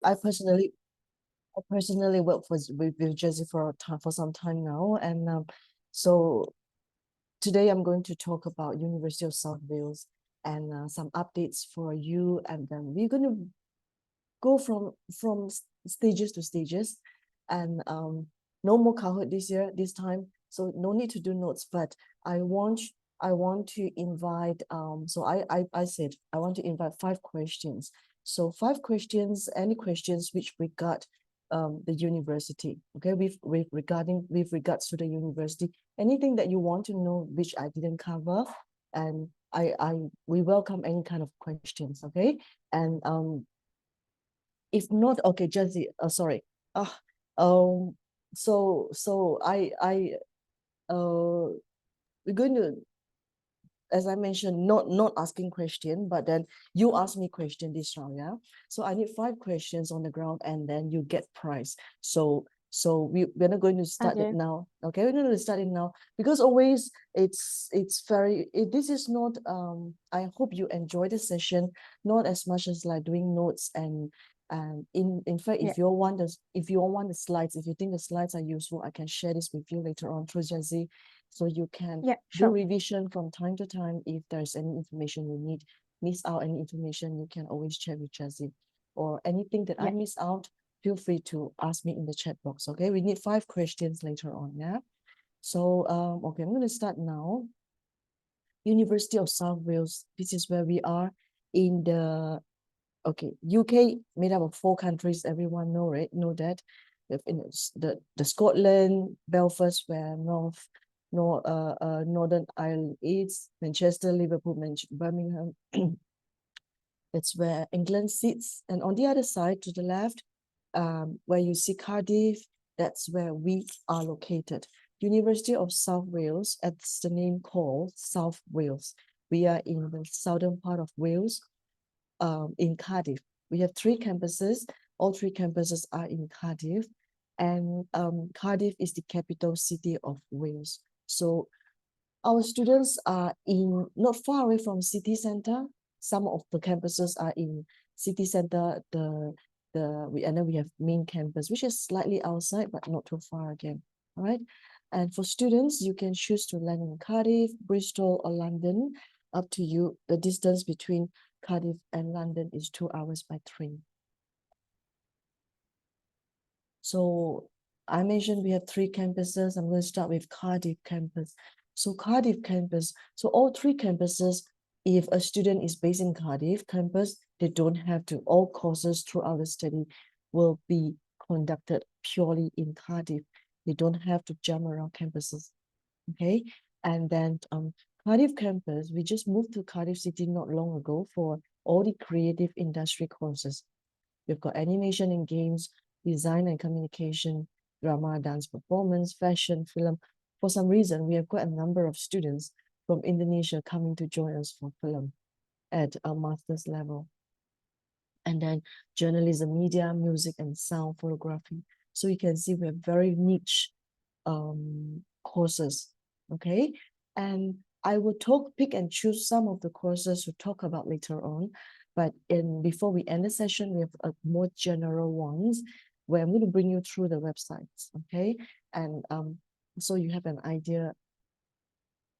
I personally work with Jersey for some time now, and so today I'm going to talk about University of South Wales and some updates for you, and then we're going to go from stages to stages, and no more Kahoot this time, so no need to do notes. But I want to invite so I said I want to invite 5 questions. So 5 questions, any questions which regard the university, okay, with regards to the university, anything that you want to know which I didn't cover, and we welcome any kind of questions, okay. And if not, okay, Jesse, sorry. Um, so we're going to, as I mentioned, not asking question, but then you ask me question this round, yeah. So I need 5 questions on the ground, and then you get prize. So we're not going to start it now. Okay, we're going to start it now, because always it's very this is not I hope you enjoy the session, not as much as like doing notes. And in fact, if you all want the slides, if you think the slides are useful, I can share this with you later on through Jazzy, so you can do revision from time to time. If there's any information you need, miss out any information, you can always check with Jazzy, or anything that I miss out, feel free to ask me in the chat box. Okay, we need 5 questions later on. Yeah. So okay, I'm going to start now. University of South Wales, this is where we are in the UK, made up of 4 countries. Everyone know, right? Know that. In the Scotland, Belfast, where Northern Ireland is, Manchester, Liverpool, Birmingham. It's where England sits. And on the other side, to the left, where you see Cardiff, that's where we are located. University of South Wales, as the name called, South Wales. We are in the southern part of Wales, in Cardiff. We have 3 campuses. All 3 campuses are in Cardiff. And Cardiff is the capital city of Wales. So our students are in not far away from city center. Some of the campuses are in city center. And then we have main campus, which is slightly outside, but not too far again. All right. And for students, you can choose to land in Cardiff, Bristol, or London. Up to you. The distance between Cardiff and London is 2 hours by train. So I mentioned we have 3 campuses. I'm going to start with Cardiff campus. So Cardiff campus, so all 3 campuses, if a student is based in Cardiff campus, they don't have to, all courses throughout the study will be conducted purely in Cardiff. They don't have to jump around campuses, okay? And then Cardiff campus, we just moved to Cardiff City not long ago for all the creative industry courses. We've got animation and games, design and communication, drama, dance performance, fashion, film. For some reason, we have quite a number of students from Indonesia coming to join us for film at a master's level. And then journalism, media, music, and sound photography. So you can see we have very niche courses, okay? And I will pick and choose some of the courses to talk about later on. But before we end the session, we have more general ones where I'm going to bring you through the websites, okay? And so you have an idea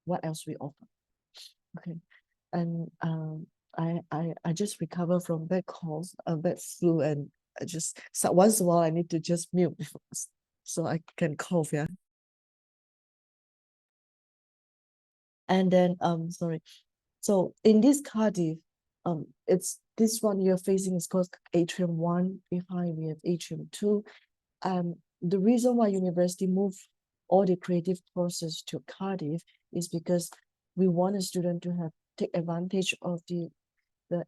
what else we offer, okay? And I just recover from bad calls, bad flu, and I just, so once in a while I need to just mute so I can cough, yeah. And then sorry. So in this Cardiff, it's this one you're facing is called Atrium 1. Behind we have Atrium 2. The reason why university moved all the creative courses to Cardiff is because we want a student to take advantage of the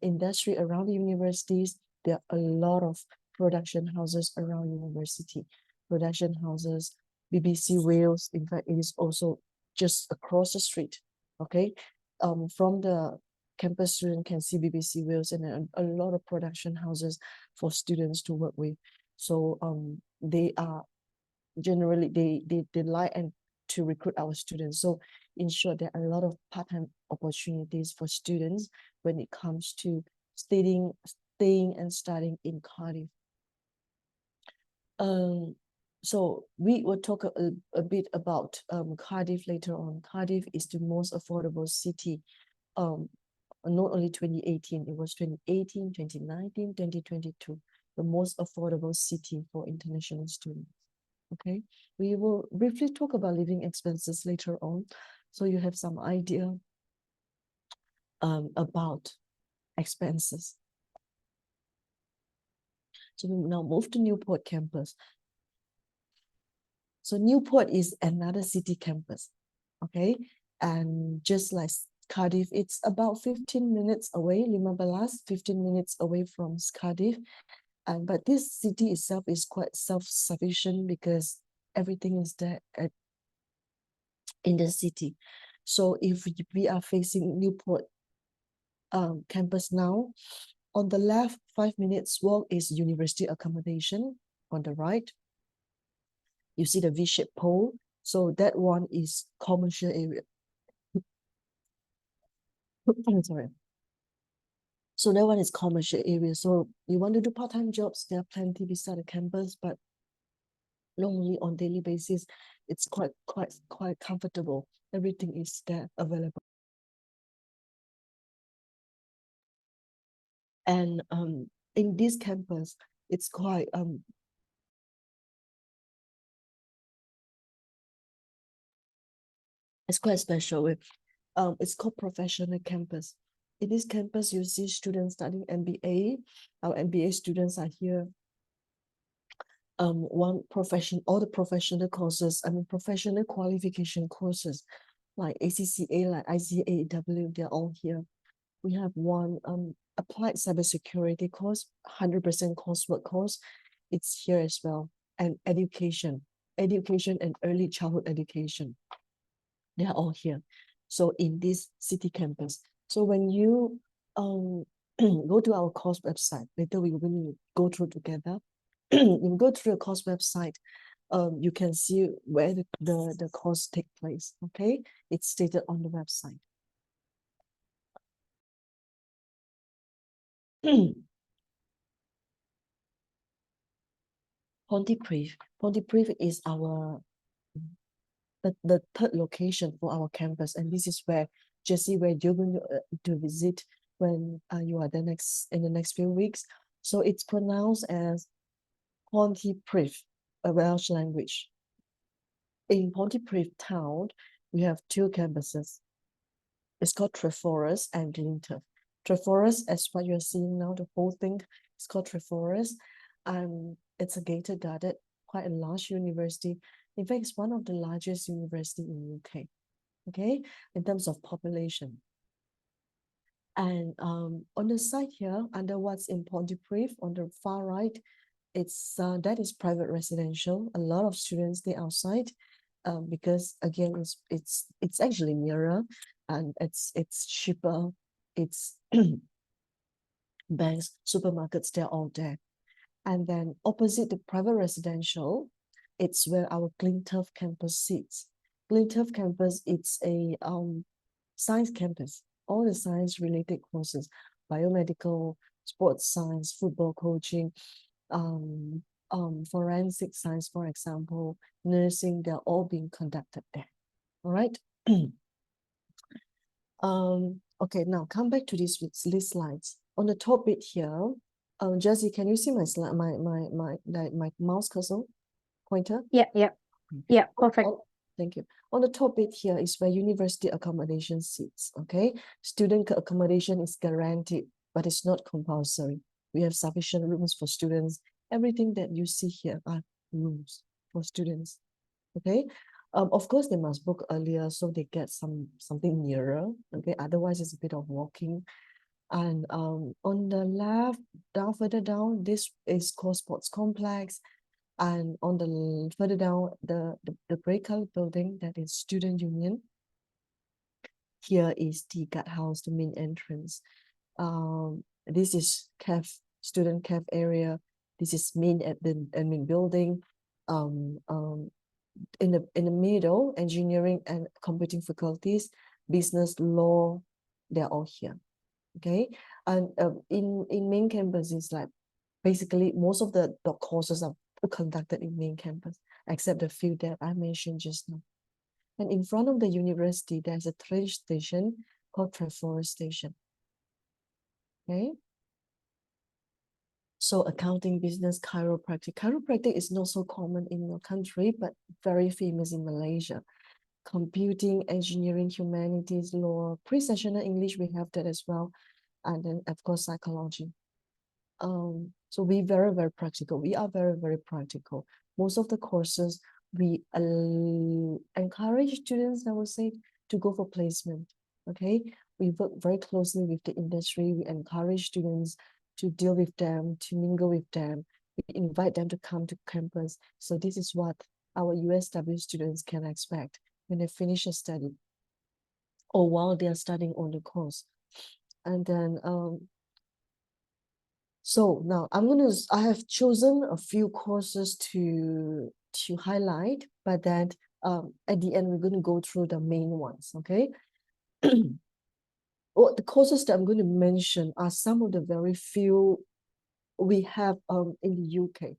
industry around the universities. There are a lot of production houses around university. Production houses, BBC Wales, in fact, it is also just across the street, okay? From the campus, student can see BBC Wales, and a lot of production houses for students to work with. So they are generally, they like and to recruit our students. So in short, there are a lot of part-time opportunities for students when it comes to staying and studying in Cardiff. So we will talk a bit about Cardiff later on. Cardiff is the most affordable city. Not only 2018, it was 2018, 2019, 2022, the most affordable city for international students. Okay, we will briefly talk about living expenses later on, so you have some idea about expenses. So we now move to Newport campus. So Newport is another city campus, okay? And just like Cardiff, it's about 15 minutes away, Lima Belas, 15 minutes away from Cardiff. But this city itself is quite self-sufficient because everything is there in the city. So if we are facing Newport campus now, on the left, 5 minutes walk is university accommodation. On the right, you see the V-shaped pole. So that one is commercial area. I'm sorry. So that one is commercial area. So you want to do part-time jobs, there are plenty beside the campus, but normally on daily basis, it's quite comfortable. Everything is there available. And in this campus, it's quite special with it's called professional campus. In this campus, you see students studying MBA. Our MBA students are here. All the professional courses, professional qualification courses like ACCA, like ICAEW, they're all here. We have one applied cybersecurity course, 100% coursework course. It's here as well. And education and early childhood education. They are all here. So in this city campus. So when you go to our course website, later we will go through together. You go through the course website, you can see where the course take place. Okay, it's stated on the website. Pontypridd. Pontypridd is our the third location for our campus, and this is where Jessie, where you're going to visit when you are in the next few weeks. So it's pronounced as Pontypridd, a Welsh language. In Pontypridd town, we have two campuses. It's called Treforest and Glyntuff. Treforest, as what you're seeing now, the whole thing is called Treforest. It's a gated guarded, quite a large university. In fact, it's one of the largest university in UK, okay, in terms of population. And on the side here, under what's in Pontypridd, on the far right, it's that is private residential. A lot of students stay outside because again, it's actually nearer and it's cheaper. It's banks, supermarkets, they're all there. And then opposite the private residential, it's where our Glyntuff campus sits. Glyntuff campus, it's a science campus. All the science related courses, biomedical, sports science, football coaching, forensic science, for example, nursing, they're all being conducted there. All right. Okay, now come back to these slides. On the top bit here, Jessie, can you see my slide, my mouse cursor pointer? Yeah, perfect. Thank you. On the top bit here is where university accommodation sits. Okay, student accommodation is guaranteed, but it's not compulsory. We have sufficient rooms for students. Everything that you see here are rooms for students. Okay. Of course, they must book earlier so they get something nearer. Okay, otherwise it's a bit of walking. And on the left, further down, this is called Sports Complex. And on the further down, the gray color building, that is Student Union. Here is the guardhouse, the main entrance. This is student CAF area. This is main admin building. In the middle, engineering and computing faculties, business, law, they're all here. Okay, and in main campus is like basically most of the courses are conducted in main campus, except the few that I mentioned just now. And in front of the university, there's a train station called Treforest Station. Okay. So accounting, business, chiropractic. Chiropractic is not so common in your country, but very famous in Malaysia. Computing, engineering, humanities, law, pre-sessional English, we have that as well. And then of course, psychology. So we very, very practical. We are very, very practical. Most of the courses, we encourage students, I would say, to go for placement. Okay. We work very closely with the industry. We encourage students to deal with them, to mingle with them. We invite them to come to campus. So this is what our USW students can expect when they finish a study or while they are studying on the course. And then so now I have chosen a few courses to highlight, but then at the end we're going to go through the main ones, okay? Well, the courses that I'm going to mention are some of the very few we have in the UK.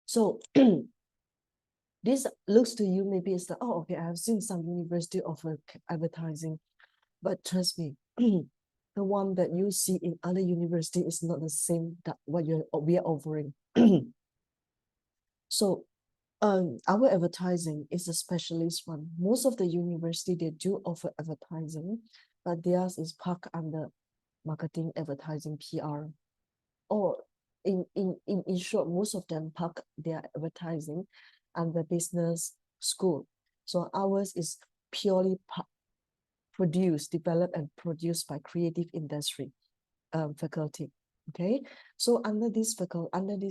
So this looks to you maybe it's like, oh, okay, I have seen some university offer advertising, but trust me, the one that you see in other university is not the same that what we are offering. So our advertising is a specialist one. Most of the university, they do offer advertising, but theirs is parked under marketing, advertising, PR. Or in short, most of them park their advertising under business school. So ours is purely developed and produced by creative industry faculty. Okay, so under this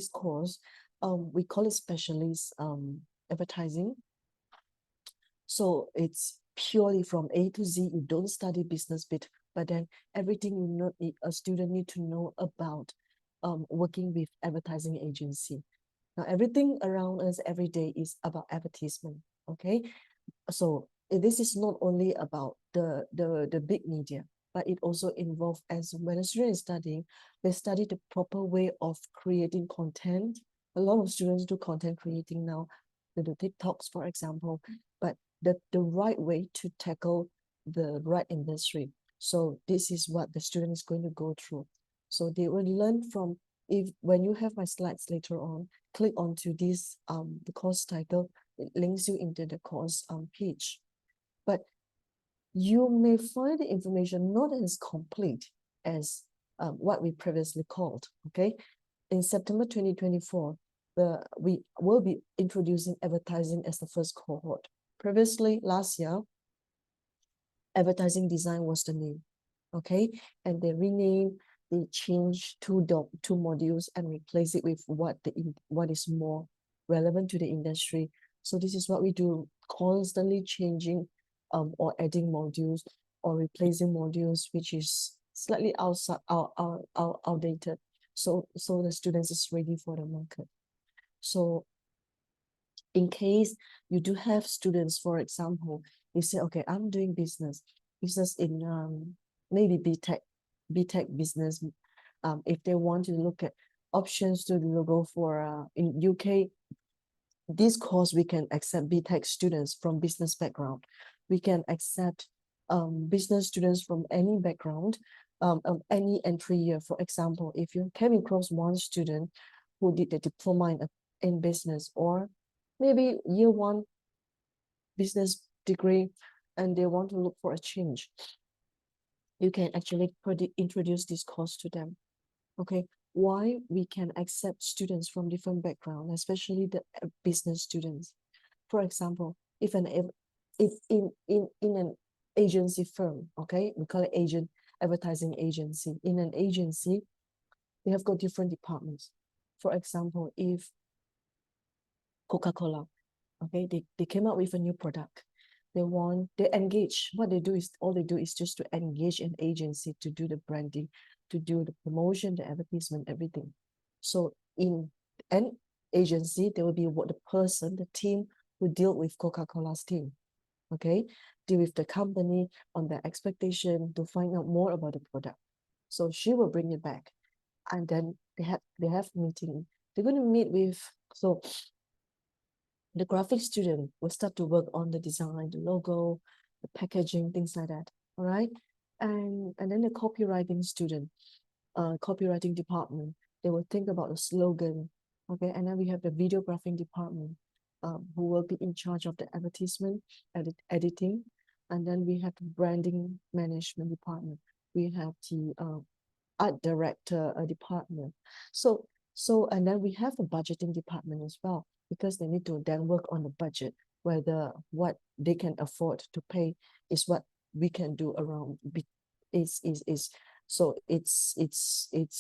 course, we call it specialist advertising. So it's purely from A to Z. You don't study business bit, but then everything a student need to know about working with advertising agency. Now everything around us every day is about advertisement. Okay, so this is not only about the big media, but it also involves, as when a student is studying, they study the proper way of creating content. A lot of students do content creating now, they do TikToks, for example, but the right way to tackle the right industry. So this is what the student is going to go through. So they will learn from, when you have my slides later on, click onto this the course title, it links you into the course page. But you may find the information not as complete as what we previously called, okay? In September 2024, we will be introducing advertising as the first cohort. Previously, last year, advertising design was the name, okay? And they renamed, they changed two modules and replace it with what is more relevant to the industry. So this is what we do, constantly changing or adding modules or replacing modules which is slightly outdated. So the students is ready for the market. So in case you do have students, for example, you say, okay, I'm doing business in maybe BTech business. If they want to look at options to go for in UK, this course we can accept BTech students from business background. We can accept business students from any background, any entry year. For example, if you came across one student who did the diploma in business, or maybe year one business degree, and they want to look for a change, you can actually introduce this course to them. Okay, why we can accept students from different backgrounds, especially the business students. For example, if in an agency firm, okay, we call it advertising agency. In an agency, we have got different departments. For example, if Coca-Cola, okay, they came out with a new product. They engage. What they do is, all they do is just to engage an agency to do the branding, to do the promotion, the advertisement, everything. So in an agency, there will be the team who deal with Coca-Cola's team, okay? Deal with the company on their expectation to find out more about the product. So she will bring it back, and then they have meeting. They're going to meet with, so the graphic student will start to work on the design, the logo, the packaging, things like that. All right. And then the copywriting student, copywriting department, they will think about the slogan. Okay. And then we have the videographing department, who will be in charge of the advertisement, editing. And then we have the branding management department. We have the art director department. And then we have a budgeting department as well, because they need to then work on the budget, whether what they can afford to pay is what we can do around is so it's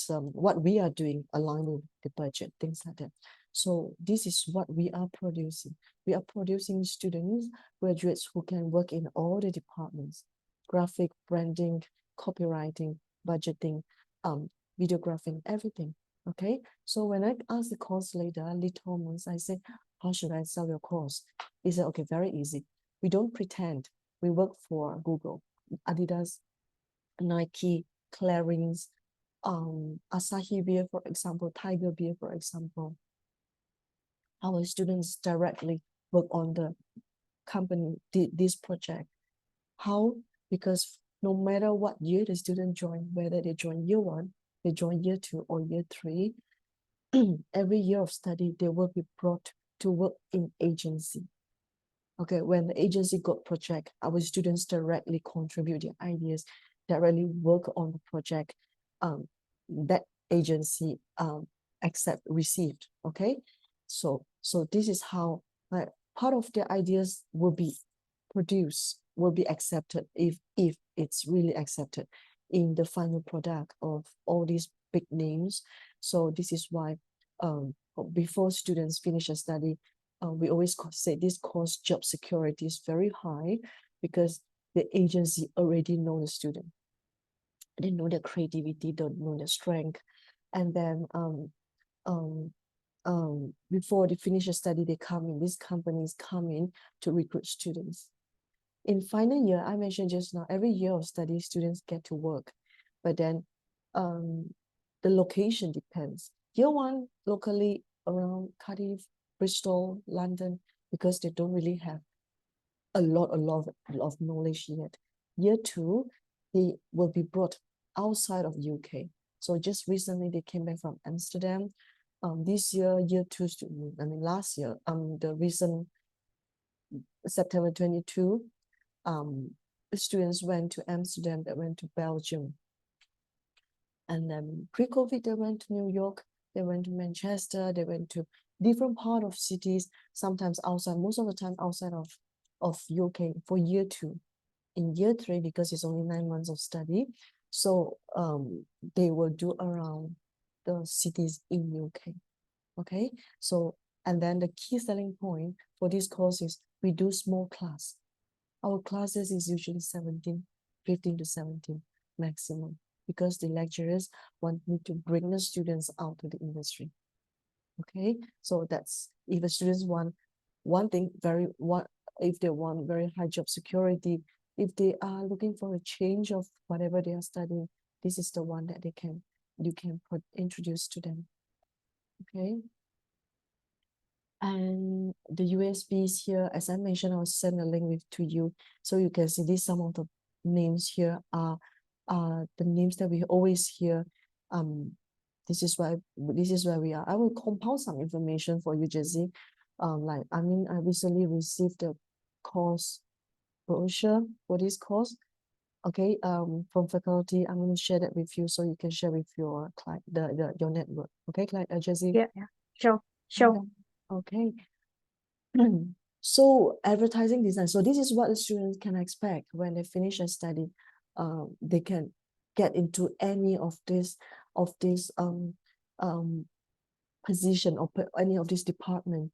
what we are doing aligned with the budget, things like that. So this is what we are producing. We are producing students, graduates who can work in all the departments: graphic, branding, copywriting, budgeting, videographing, everything. Okay. So when I asked the course leader, Lee Thomas, I said, how should I sell your course? He said, okay, very easy. We don't pretend. We work for Google, Adidas, Nike, Clarins, Asahi Beer, for example, Tiger Beer, for example. Our students directly work on the company, this project. How? Because no matter what year the student join, whether they join year 1, they join year 2 or year 3, every year of study, they will be brought to work in agency. Okay, when the agency got project, our students directly contribute their ideas, directly work on the project, that agency received. Okay, so this is how part of their ideas will be produced, will be accepted if it's really accepted in the final product of all these big names. So this is why before students finish a study, we always say this course job security is very high, because the agency already know the student. They know their creativity, they know their strength. And then before they finish a study, they come in, these companies come in to recruit students. In final year, I mentioned just now, every year of study, students get to work. But then the location depends. Year 1, locally around Cardiff, Bristol, London, because they don't really have a lot of knowledge yet. Year 2, they will be brought outside of UK. So just recently they came back from Amsterdam. This year, year 2 student, last year, the recent September 22, students went to Amsterdam, they went to Belgium. And then pre-COVID, they went to New York, they went to Manchester, they went to different part of cities, sometimes outside, most of the time outside of UK for year 2. In year 3, because it's only 9 months of study, so they will do around the cities in UK. Okay, so, and then the key selling point for this course is we do small class. Our classes is usually 15 to 17 maximum, because the lecturers want me to bring the students out to the industry. Okay, so that's if the students want if they want very high job security, if they are looking for a change of whatever they are studying, this is the one that you can introduce to them. Okay. And the USBs here, as I mentioned, I'll send a link to you, so you can see these. Some of the names here are the names that we always hear. This is where we are. I will compile some information for you, Jessie. I recently received the course brochure for this course. Okay, from faculty. I'm going to share that with you, so you can share with your client, your network. Okay, Jessie. Yeah, sure. Okay. So advertising design. So this is what the students can expect when they finish a study. They can get into any of this position or any of this department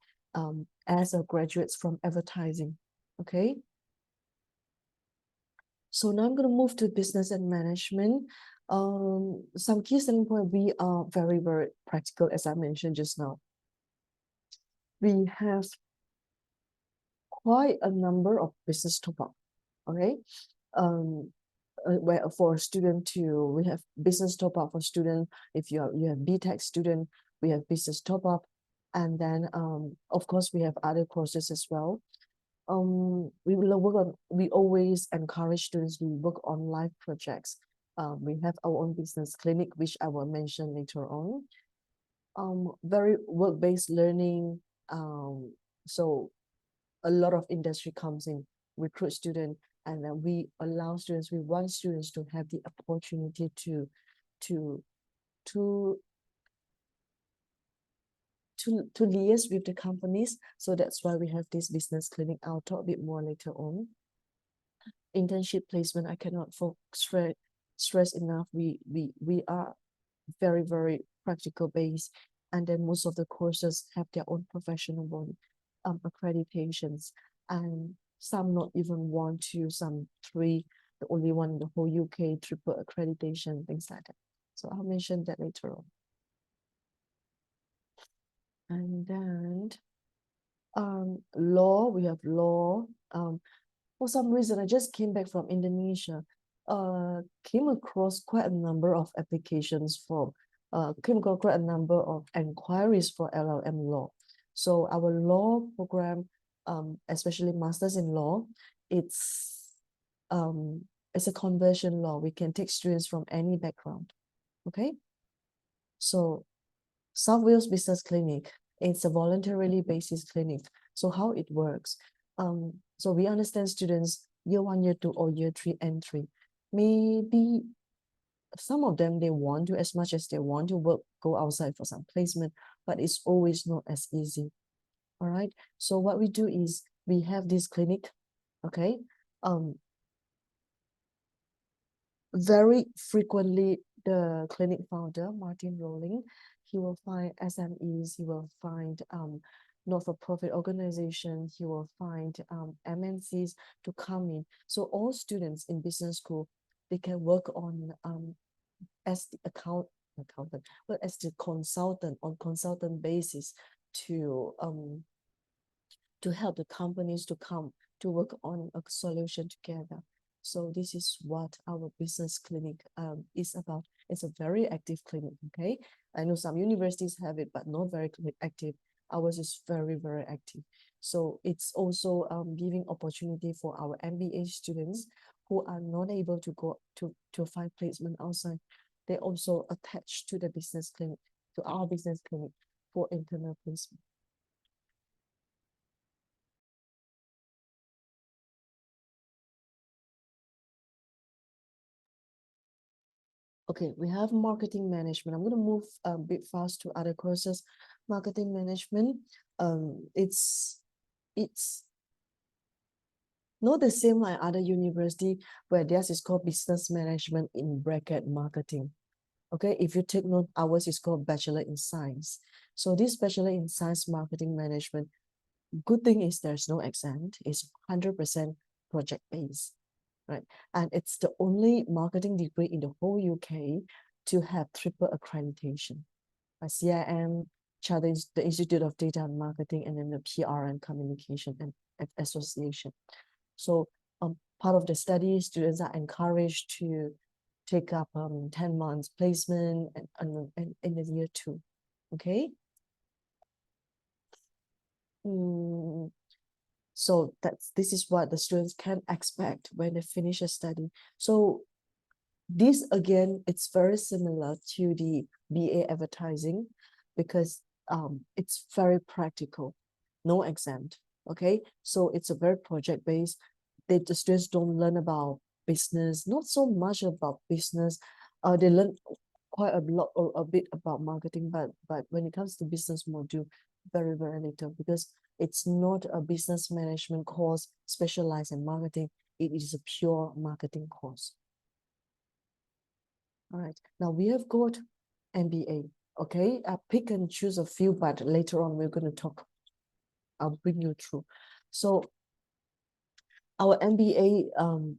as a graduates from advertising. Okay. So now I'm going to move to business and management. Some key selling point, we are very, very practical, as I mentioned just now. We have quite a number of business topics. Okay. where for a student to, we have business top up for student. If you have BTech student, we have business top up. And then of course we have other courses as well. We always encourage students to work on live projects. We have our own business clinic, which I will mention later on. Very work-based learning. So a lot of industry comes in, recruit student, and then we want students to have the opportunity to liaise with the companies. So that's why we have this business clinic. I'll talk a bit more later on. Internship placement, I cannot stress enough. We are very, very practical based, and then most of the courses have their own professional one accreditations, and some not even 1, 2, some 3, the only one in the whole UK, triple accreditation, things like that. So I'll mention that later on. And then law, we have law. For some reason, I just came back from Indonesia, came across quite a number of applications for, came across quite a number of inquiries for LLM law. So our law program, especially Masters in Law, it's a conversion law. We can take students from any background, okay? So South Wales Business Clinic, it's a voluntarily basis clinic. So how it works, so we understand students year 1, year 2, or year 3 entry. Maybe some of them, they want to, as much as they want to work, go outside for some placement, but it's always not as easy. All right. So what we do is we have this clinic, okay? Very frequently, the clinic founder, Martin Rowling, he will find SMEs, he will find not-for-profit organizations, he will find MNCs to come in. So all students in business school, they can work on as the accountant, but as the consultant on consultant basis to help the companies to come to work on a solution together. So this is what our business clinic is about. It's a very active clinic, okay? I know some universities have it, but not very active. Ours is very, very active. So it's also giving opportunity for our MBA students who are not able to go to find placement outside. They also attach to the business clinic, to our business clinic for internal placement. Okay, we have marketing management. I'm going to move a bit fast to other courses. Marketing management, it's not the same like other university where theirs is called business management in bracket marketing. Okay, if you take note, ours is called Bachelor in Science. So this Bachelor in Science Marketing Management, good thing is there's no exam. It's 100% project based. Right, and it's the only marketing degree in the whole UK to have triple accreditation by CIM, the Institute of Data and Marketing, and then the PR and Communication and Association. So part of the study, students are encouraged to take up 10 months placement and in the year 2. Okay. So this is what the students can expect when they finish a study. So this again, it's very similar to the BA advertising because it's very practical, no exam. Okay, so it's a very project based. The students don't learn about business, not so much about business. They learn quite a lot or a bit about marketing, but when it comes to business module, very, very little, because it's not a business management course specialized in marketing. It is a pure marketing course. All right, now we have got MBA. Okay, I pick and choose a few, but later on we're going to talk. I'll bring you through. So our MBA,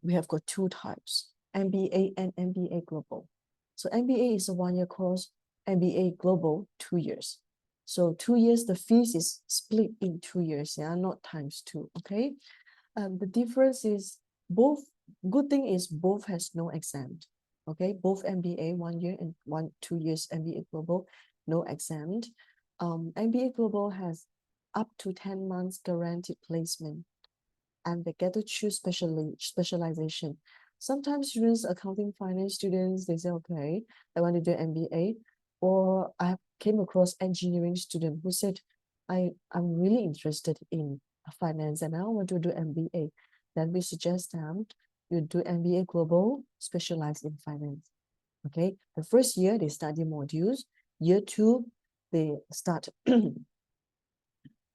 we have got 2 types, MBA and MBA Global. So MBA is a 1-year course, MBA Global 2 years. So 2 years, the fees is split in 2 years, yeah, not times 2, okay? The difference is both good thing is both has no exam. Okay, both MBA 1 year and 2 years MBA Global, no exam. MBA Global has up to 10 months guaranteed placement, and they get to choose specialization. Sometimes students, accounting finance students, they say, okay, I want to do MBA. Or I came across engineering student who said, I'm really interested in finance and I want to do MBA. Then we suggest them you do MBA Global, specialized in finance. Okay, the first year they study modules. Year 2, they start their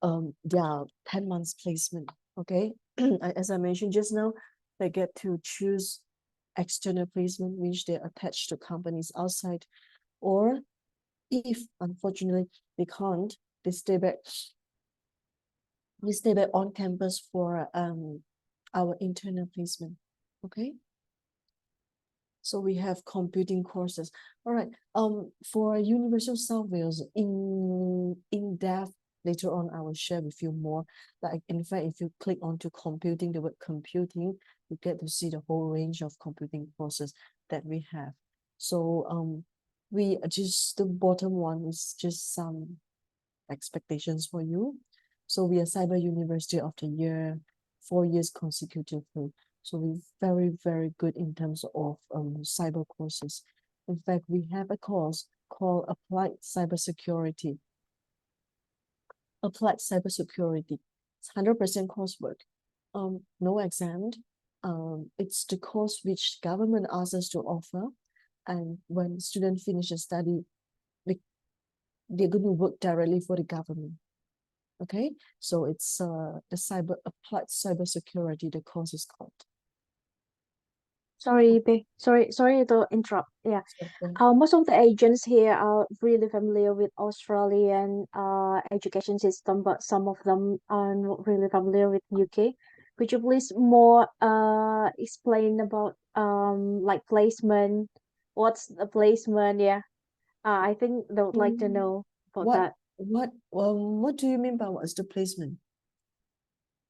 10 months placement. Okay, as I mentioned just now, they get to choose external placement which they attach to companies outside, or if unfortunately they can't, they stay back on campus for our internal placement. Okay, so we have computing courses. All right, for University of South Wales, in depth later on I will share with you more. Like, in fact, if you click onto computing, the word computing, you get to see the whole range of computing courses that we have. So we just, the bottom one is just some expectations for you. So we are Cyber University of the Year 4 years consecutively. So we're very, very good in terms of cyber courses. In fact, we have a course called Applied Cybersecurity. Applied Cybersecurity. It's 100% coursework. No exam. It's the course which government asks us to offer. And when students finish a study, they're going to work directly for the government. Okay, so it's the applied cybersecurity, the course is called. Sorry, sorry to interrupt. Yeah. Most of the agents here are really familiar with Australian education system, but some of them are not really familiar with UK. Could you please more explain about like placement? What's the placement? Yeah. I think they would like to know about that. What do you mean by what's the placement?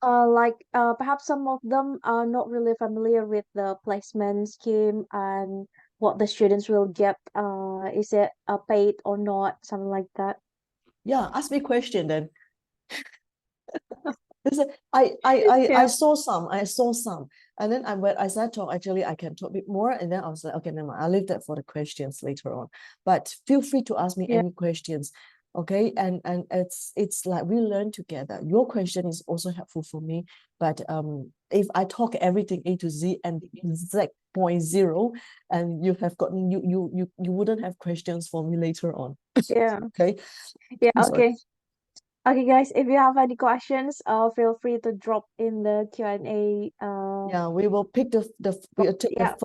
Perhaps some of them are not really familiar with the placement scheme and what the students will get. Is it paid or not? Something like that. Yeah, ask me question then. I Yeah. saw some, and then I started talk. Actually, I can talk a bit more, and then I was like, okay, never mind. I'll leave that for the questions later on. But feel free to ask me Yeah. any questions, okay? And it's like we learn together. Your question is also helpful for me. But if I talk everything A to Z and the exact 0.0, and you have gotten you wouldn't have questions for me later on. Yeah. Okay. Yeah. I'm sorry. Okay. Okay, guys. If you have any questions, feel free to drop in the Q&A. Yeah, we will pick we'll take Yeah.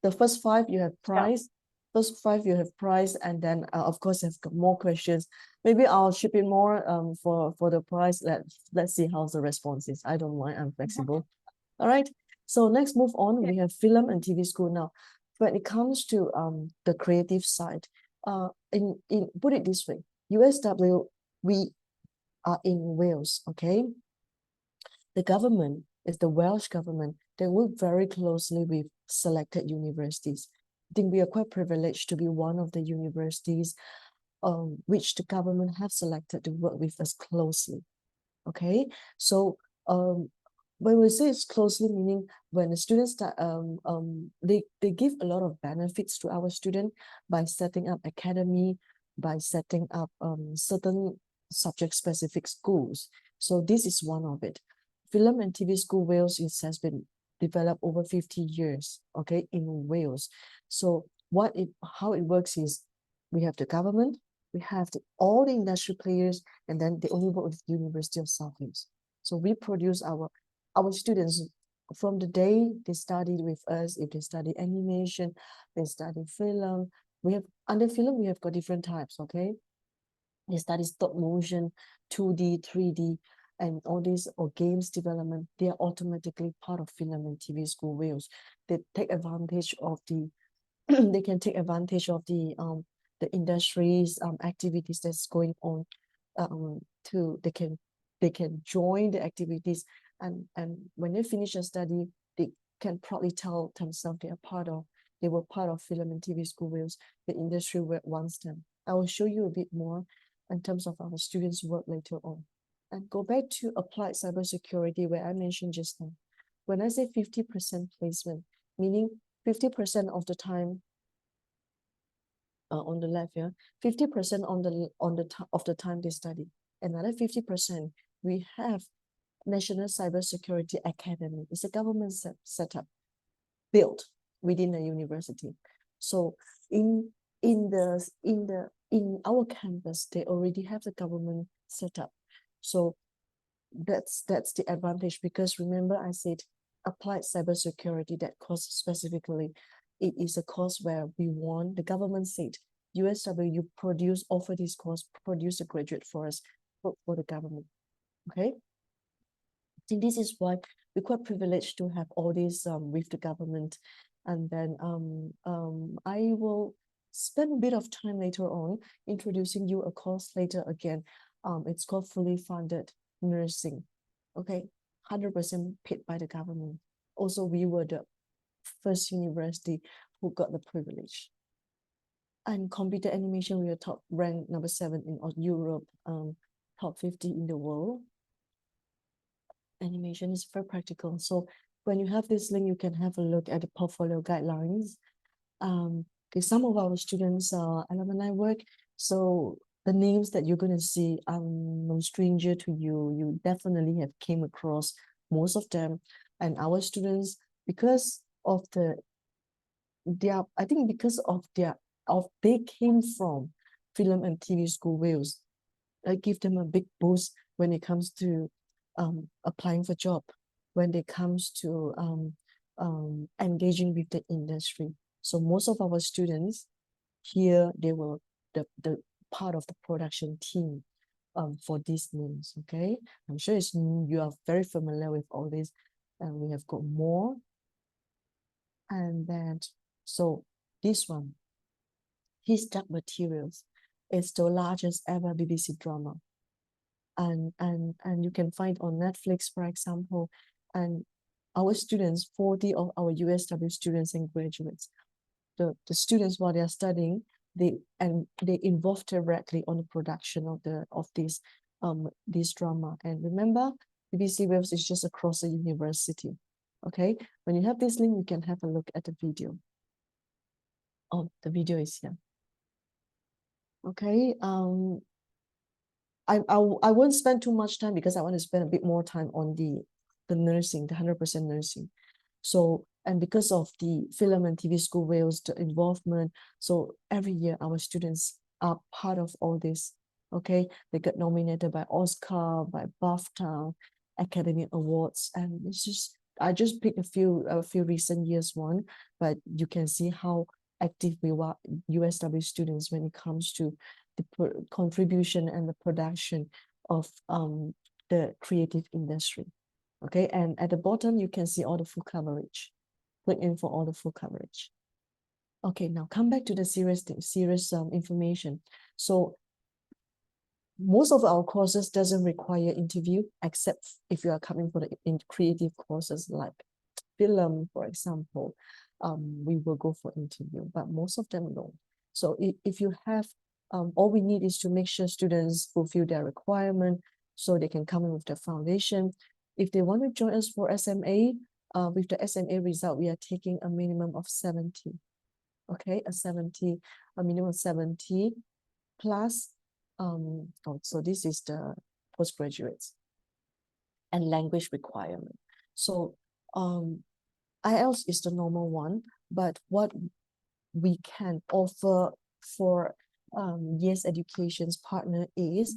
the first 5 you have Sure. prize. First 5 you have prize, and then of course I've got more questions. Maybe I'll ship in more for the prize. Let's see how the response is. I don't mind, I'm flexible. All right. So next move on, we have film and TV school now. When it comes to the creative side, in put it this way, USW, we are in Wales, okay? The government is the Welsh government. They work very closely with selected universities. I think we are quite privileged to be one of the universities which the government have selected to work with us closely. Okay, so when we say it's closely, meaning when the students start, they give a lot of benefits to our student by setting up academy, by setting up certain subject-specific schools. So this is one of it. Film and TV School Wales has been developed over 50 years, okay, in Wales. So how it works is we have the government, we have all the industry players, and then they only work with the University of South Wales. So we produce our students from the day they studied with us. If they study animation, they study film. We have under film, we have got different types, okay? They study stop motion, 2D, 3D, and all these or games development. They are automatically part of Film and TV School Wales. They take advantage of the they can take advantage of the industries activities that's going on they can join the activities, and when they finish a study, can proudly tell themselves they were part of Film and TV School Wales. The industry wants them. I will show you a bit more in terms of our students' work later on. And go back to applied cybersecurity, where I mentioned just now. When I say 50% placement, meaning 50% of the time, on the left here, 50% of the time they study. Another 50%, we have National Cybersecurity Academy. It's a government setup built within a university. So in our campus, they already have the government setup. So that's the advantage, because remember I said applied cybersecurity, that course specifically, it is a course where we want, the government said, USW, you offer this course, produce a graduate for us, for the government. Okay. I think this is why we're quite privileged to have all this with the government. And then I will spend a bit of time later on introducing you a course later again. It's called Fully Funded Nursing. Okay, 100% paid by the government. Also, we were the first university who got the privilege. And computer animation, we are top ranked number 7 in Europe, top 50 in the world. Animation is very practical. So when you have this link, you can have a look at the portfolio guidelines. Because some of our students are alumni work, so the names that you're going to see are no stranger to you. You definitely have came across most of them. And our students, because of they came from Film and TV School Wales, I give them a big boost when it comes to applying for job, when it comes to engaging with the industry. So most of our students here, they were the part of the production team for these names. Okay, I'm sure you are very familiar with all this, and we have got more. And then, so this one, His Dark Materials, is the largest ever BBC drama. And you can find on Netflix, for example. And our students, 40 of our USW students and graduates, the students, while they are studying, they involved directly on the production of this drama. And remember, BBC Wales is just across the university. Okay, when you have this link, you can have a look at the video. Oh, the video is here. Okay, I won't spend too much time, because I want to spend a bit more time on the nursing, the 100% nursing. So, and because of the Film and TV School Wales, the involvement, so every year our students are part of all this. Okay, they get nominated by Oscar, by BAFTA, Academy Awards, and it's just, I just picked a few recent years one, but you can see how active we were USW students when it comes to the contribution and the production of the creative industry. Okay, and at the bottom you can see all the full coverage. Click in for all the full coverage. Okay, now come back to the serious information. So most of our courses doesn't require interview, except if you are coming for the creative courses like film, for example. We will go for interview, but most of them don't. So if you have, all we need is to make sure students fulfill their requirement so they can come in with the foundation. If they want to join us for SMA, with the SMA result, we are taking a minimum of 70. Okay, a minimum of 70 plus, so this is the postgraduates and language requirement. So IELTS is the normal one, but what we can offer for Yes Education's partner is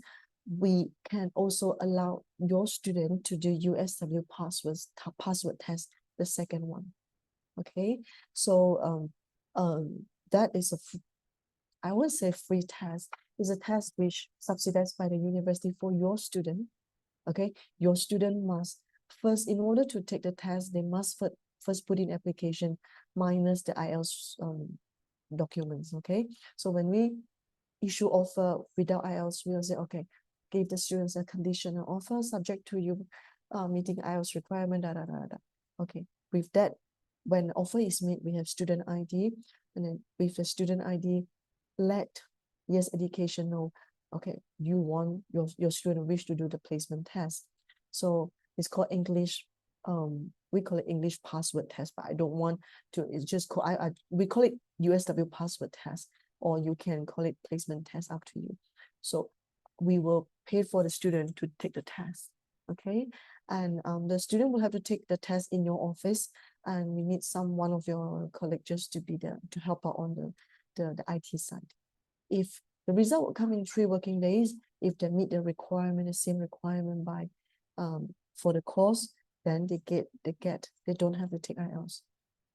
we can also allow your student to do USW password test, the second one. Okay, so that is I won't say free test, is a test which subsidized by the university for your student. Okay, your student must first, in order to take the test, they must first put in application minus the IELTS documents. Okay, so when we issue offer without IELTS, we'll say, okay, give the students a conditional offer subject to you meeting IELTS requirement, Okay, with that, when offer is made, we have student ID, and then with the student ID, let Yes Education know, okay, you want your student wish to do the placement test. So it's called English, we call it English password test, but I don't want to, it's just called, we call it USW password test, or you can call it placement test, up to you. So we will pay for the student to take the test, okay? And the student will have to take the test in your office, and we need one of your colleagues just to be there to help out on the IT side. If the result will come in 3 working days, if they meet the requirement, the same requirement by for the course, then they don't have to take IELTS.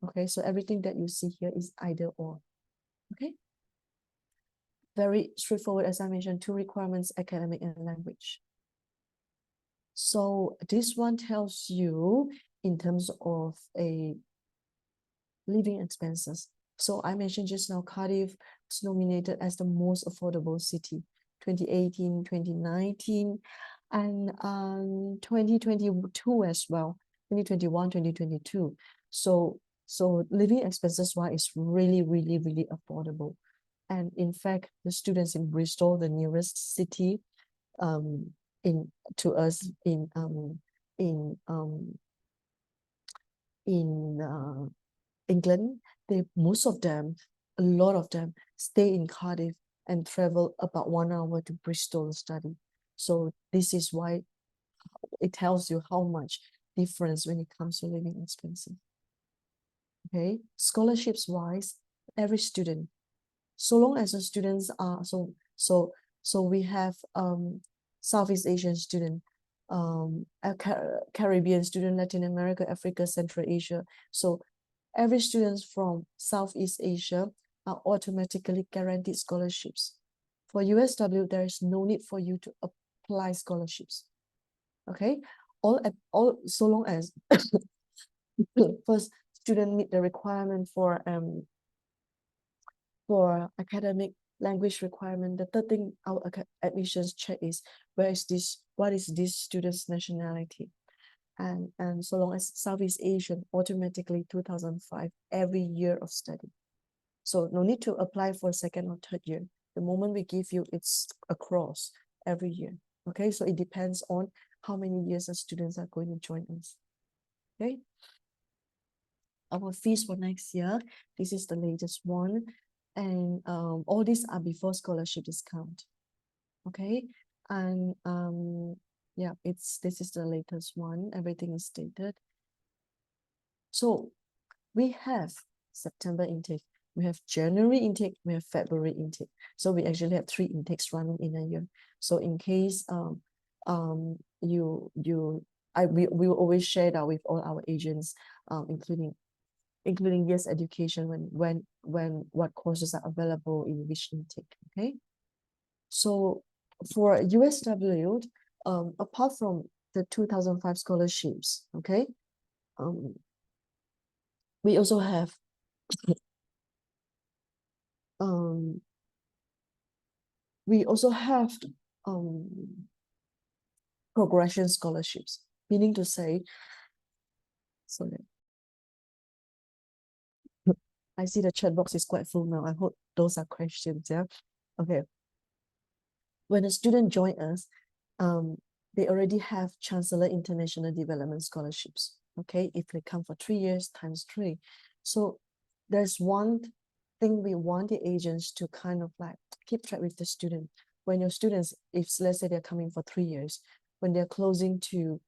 Okay, so everything that you see here is either or. Okay, very straightforward. As I mentioned, 2 requirements, academic and language. So this one tells you in terms of a living expenses. So I mentioned just now, Cardiff was nominated as the most affordable city, 2018, 2019, and 2022 as well, 2021, 2022. So living expenses wise is really, really, really affordable. And in fact, the students in Bristol, the nearest city, to us in England, most of them, a lot of them stay in Cardiff and travel about 1 hour to Bristol to study. So this is why it tells you how much difference when it comes to living expenses. Okay, scholarships wise, every student, so long as the students are so we have Southeast Asian student, a Caribbean student, Latin America, Africa, Central Asia. So every students from Southeast Asia are automatically guaranteed scholarships. For USW, there is no need for you to apply scholarships. Okay, all so long as first student meet the requirement for academic language requirement. The third thing our admissions check is what is this student's nationality, and so long as Southeast Asian, automatically 2005 every year of study. So no need to apply for 2nd or 3rd year. The moment we give you, it's across every year. Okay, so it depends on how many years the students are going to join us. Okay, our fees for next year, this is the latest one, and all these are before scholarship discount. Okay, and yeah, this is the latest one, everything is stated. So we have September intake, we have January intake, we have February intake. So we actually have 3 intakes running in a year. So in case we will always share that with all our agents, including Yes Education, when what courses are available in which intake. Okay, so for USW, apart from the 2005 scholarships, okay, we also have progression scholarships, meaning to say, sorry, I see the chat box is quite full now. I hope those are questions. Yeah, okay. When a student joins us, they already have Chancellor International Development Scholarships. Okay, if they come for 3 years times 3. So there's one thing we want the agents to kind of like keep track with the student. When your students, if let's say they're coming for 3 years, when they're closing to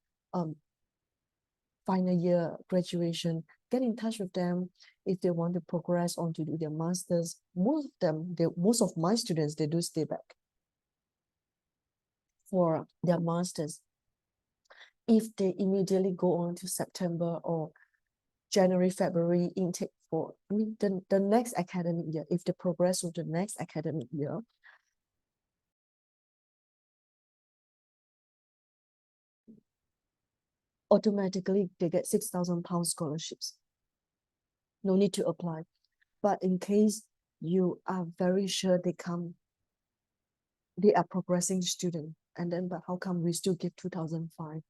final year graduation, get in touch with them if they want to progress on to do their masters. Most of my students, they do stay back for their masters. If they immediately go on to September or January, February intake for, the next academic year, if they progress with the next academic year, automatically they get £6,000 scholarships. No need to apply. But in case you are very sure they are progressing student, and then but how come we still give 2005?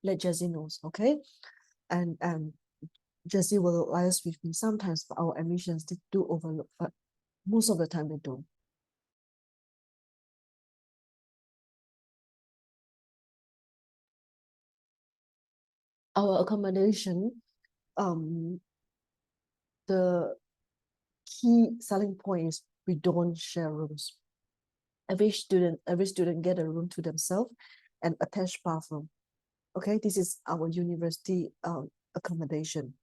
Let Jessie knows, okay? And Jessie will liaise with me. Sometimes for our admissions, they do overlook, but most of the time they don't. Our accommodation, the key selling point is we don't share rooms. Every student get a room to themselves and attached bathroom. Okay, this is our university accommodation.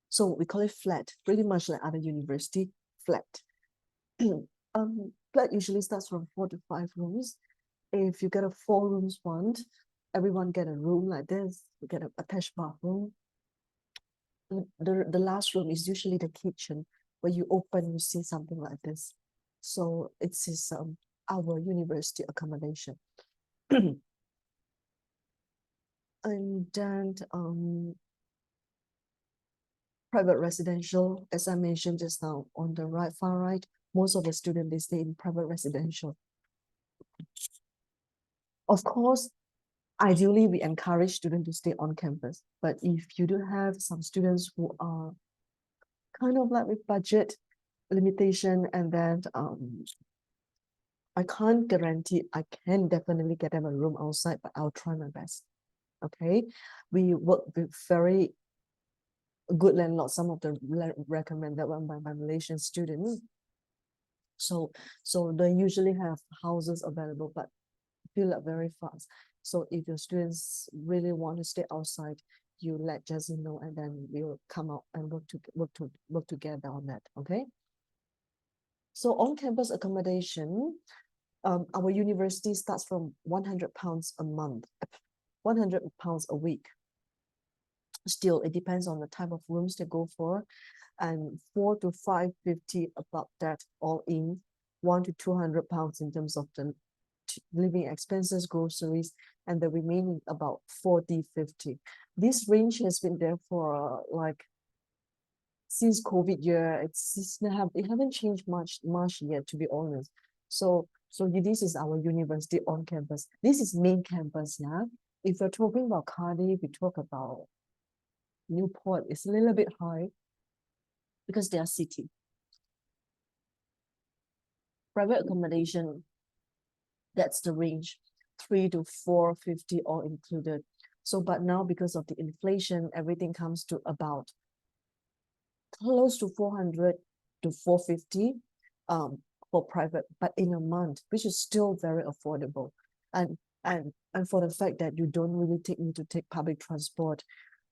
So we call it flat, pretty much like other university flat. Flat usually starts from 4 to 5 rooms. If you get a 4 rooms one, everyone get a room like this. You get an attached bathroom. The last room is usually the kitchen, where you open, you see something like this. So it's our university accommodation. And then private residential, as I mentioned just now, on the right, far right, most of the students, they stay in private residential. Of course, ideally, we encourage students to stay on campus. But if you do have some students who are kind of like with budget limitation, and then I can't guarantee, I can definitely get them a room outside, but I'll try my best. Okay, we work with very good landlords. Some of the recommended one by my Malaysian students. So they usually have houses available, but fill up very fast. So if your students really want to stay outside, you let Jessie know, and then we'll come out and work together on that. Okay. So on-campus accommodation, our university starts from £100 a month, £100 a week. Still, it depends on the type of rooms they go for, and 4 to 550 about that all in, £100 to £200 in terms of the living expenses, groceries, and the remaining about 40, 50. This range has been there for like since COVID year. It haven't changed much yet, to be honest. So this is our university on campus. This is main campus, yeah. If you're talking about Cardiff, we talk about Newport, it's a little bit high because they are city. Private accommodation, that's the range, 3 to 450 all included. So, but now because of the inflation, everything comes to about close to 400 to 450 for private, but in a month, which is still very affordable. And for the fact that you don't really need to take public transport,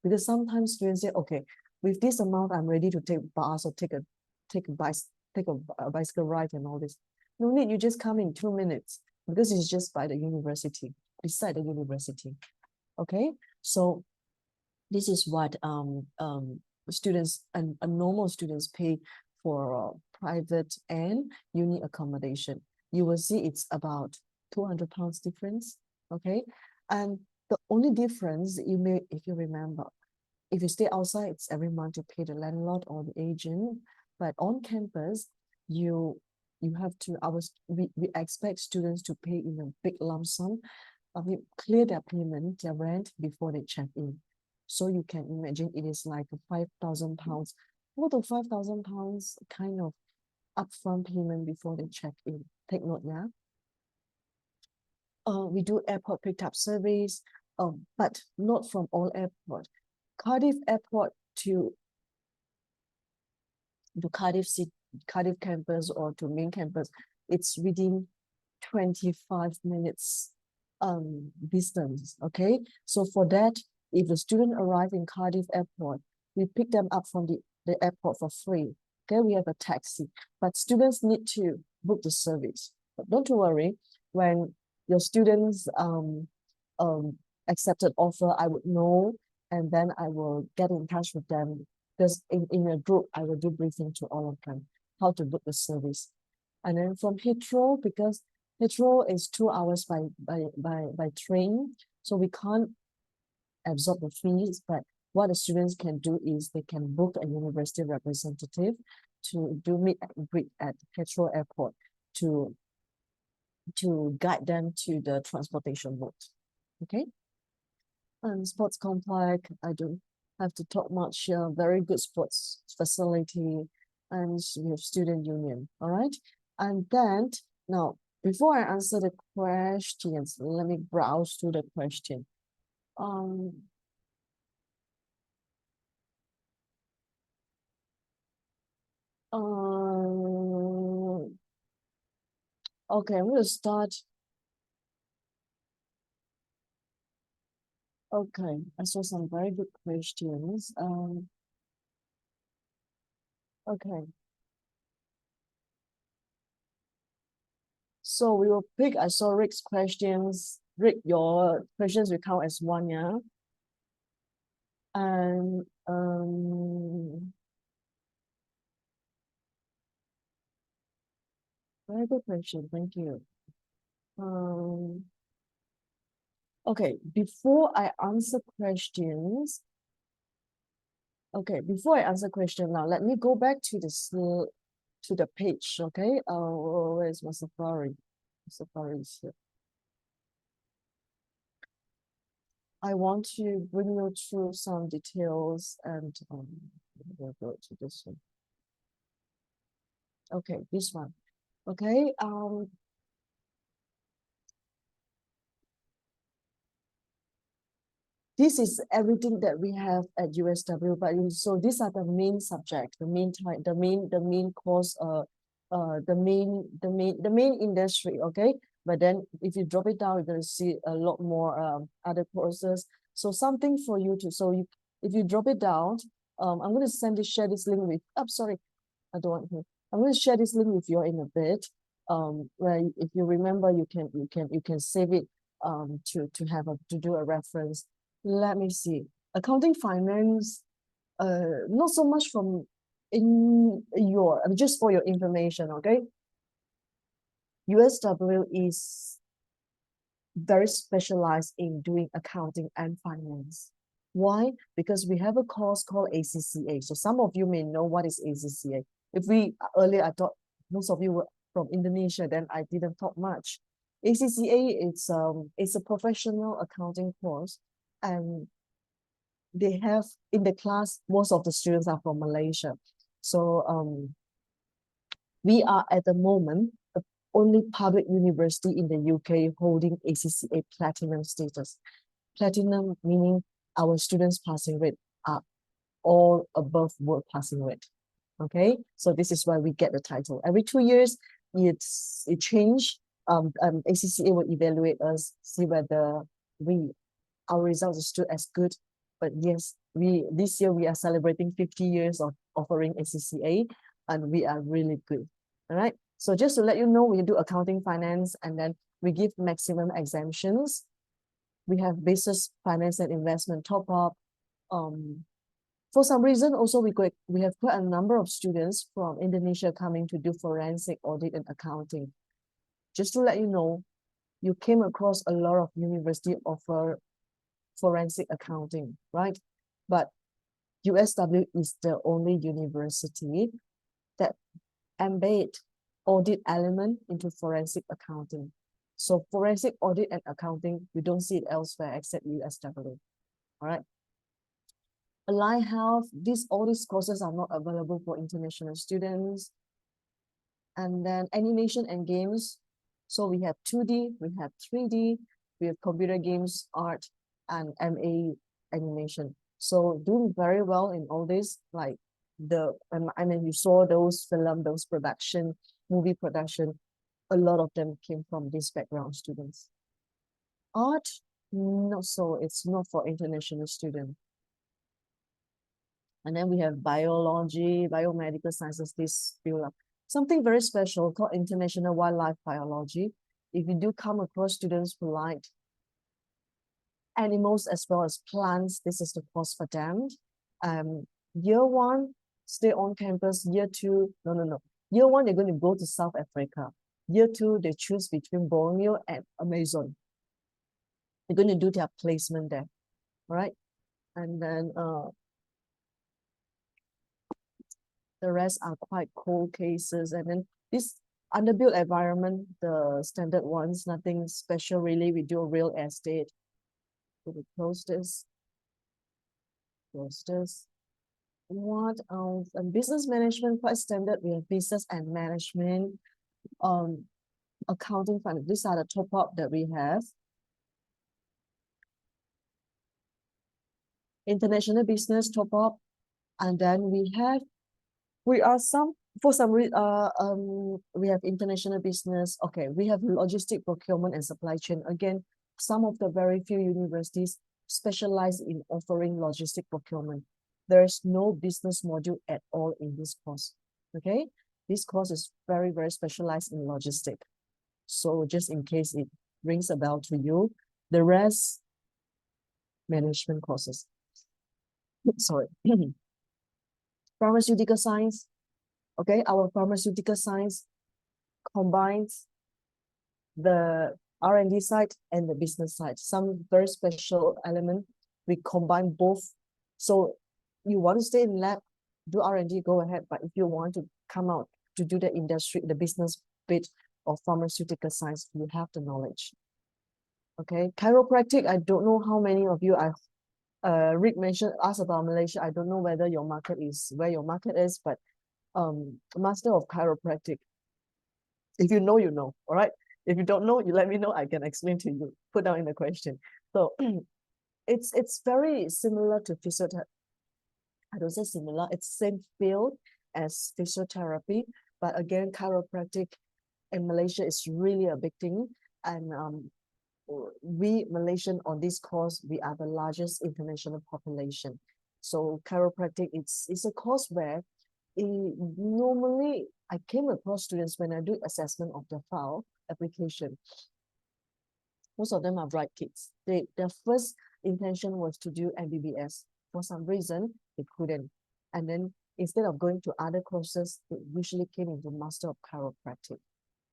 because sometimes students say, okay, with this amount, I'm ready to take bus or take a bicycle ride and all this. No need, you just come in 2 minutes, because it's just by the university, beside the university. Okay, so this is what students and normal students pay for private and uni accommodation. You will see it's about £200 difference. Okay, and the only difference if you remember, if you stay outside, it's every month you pay the landlord or the agent. But on campus, you have to, we expect students to pay in a big lump sum. We clear their payment, their rent, before they check in. So you can imagine it is like £5,000, £4,000 to £5,000 kind of upfront payment before they check in. Take note, yeah. We do airport picked-up surveys, but not from all airport. Cardiff Airport to Cardiff campus or to main campus, it's within 25 minutes distance. Okay, so for that, if the student arrive in Cardiff Airport, we pick them up from the airport for free. Okay, we have a taxi, but students need to book the service. But don't worry, when your students accepted offer, I would know, and then I will get in touch with them, because in a group, I will do briefing to all of them, how to book the service. And then from Heathrow, because Heathrow is 2 hours by train, so we can't absorb the fees, but what the students can do is they can book a university representative to do meet and greet at Heathrow Airport to guide them to the transportation route. Okay. And sports complex, I have to talk much, very good sports facility, and we have student union, all right? And then, now, before I answer the questions, let me browse through the question. Okay, I'm going to start. Okay, I saw some very good questions. Okay. So we will pick, I saw Rick's questions. Rick, your questions will count as one, yeah? And very good question, thank you. Okay, before I answer questions, before I answer question now, let me go back to the page, okay? Where's my Safari? Safari is here. I want to bring you through some details, and we'll go to this one. Okay, this one. Okay, this is everything that we have at USW, but so these are the main subject, the main type, the main course, the main industry, okay? But then if you drop it down, you're gonna see a lot more other courses. So something for you to, if you drop it down, I'm gonna share this link with, sorry, I don't want to. I'm going to share this link with you in a bit. Where if you remember, you can save it to do a reference. Let me see. Accounting finance, not so much from in your, just for your information, okay? USW is very specialized in doing accounting and finance. Why? Because we have a course called ACCA. So some of you may know what is ACCA. If we earlier, I thought most of you were from Indonesia, then I didn't talk much. ACCA, it's a professional accounting course, and they have in the class, most of the students are from Malaysia. So we are at the moment the only public university in the UK holding ACCA platinum status. Platinum meaning our students' passing rate are all above world passing rate. Okay, so this is why we get the title. Every 2 years, it change. ACCA will evaluate us, see whether our results are still as good. But yes, this year we are celebrating 50 years of offering ACCA, and we are really good. All right. So just to let you know, we do accounting, finance, and then we give maximum exemptions. We have business, finance, and investment top up. For some reason, also we have quite a number of students from Indonesia coming to do forensic audit and accounting. Just to let you know, you came across a lot of university offer forensic accounting, right? But USW is the only university that embed audit element into forensic accounting. So forensic audit and accounting, we don't see it elsewhere except USW. All right. Allied Health, all these courses are not available for international students. And then animation and games. So we have 2D, we have 3D, we have computer games, art, and MA animation. So doing very well in all this, like you saw those those production, movie production, a lot of them came from this background students. Art, not so, it's not for international students. And then we have biology, biomedical sciences, this field up. Something very special called international wildlife biology. If you do come across students who like animals as well as plants, this is the course for them. Year one, stay on campus. Year two, no. Year one, they're going to go to South Africa. Year two, they choose between Borneo and Amazon. They're going to do their placement there, all right? And then the rest are quite cold cases. And then this underbuilt environment, the standard ones, nothing special really. We do real estate. So we close this. course. There's what else? And business management, quite standard. We have business and management, accounting finance. These are the top up that we have. International business top up, and then we have we have international business. Okay, we have logistic procurement and supply chain. Again, some of the very few universities specialize in offering logistic procurement. There is no business module at all in this course. Okay, this course is very, very specialized in logistic. So just in case it rings a bell to you, the rest management courses. Sorry. Pharmaceutical science. Okay, our pharmaceutical science combines the R&D side and the business side. Some very special element, we combine both. So you want to stay in lab, do R&D, go ahead. But if you want to come out to do the industry, the business bit of pharmaceutical science, you have the knowledge. Okay, chiropractic, I don't know how many of you are Rick mentioned asked about Malaysia. I don't know whether your market is where your market is, but master of chiropractic. If you know, you know. All right. If you don't know, you let me know. I can explain to you. Put down in the question. So it's very similar to physiotherapy. I don't say similar. It's same field as physiotherapy, but again, chiropractic in Malaysia is really a big thing. And we Malaysian on this course, we are the largest international population. So chiropractic, it's a course where normally I came across students when I do assessment of the file application. Most of them are bright kids. Their first intention was to do MBBS. For some reason, they couldn't. And then instead of going to other courses, they usually came into Master of Chiropractic.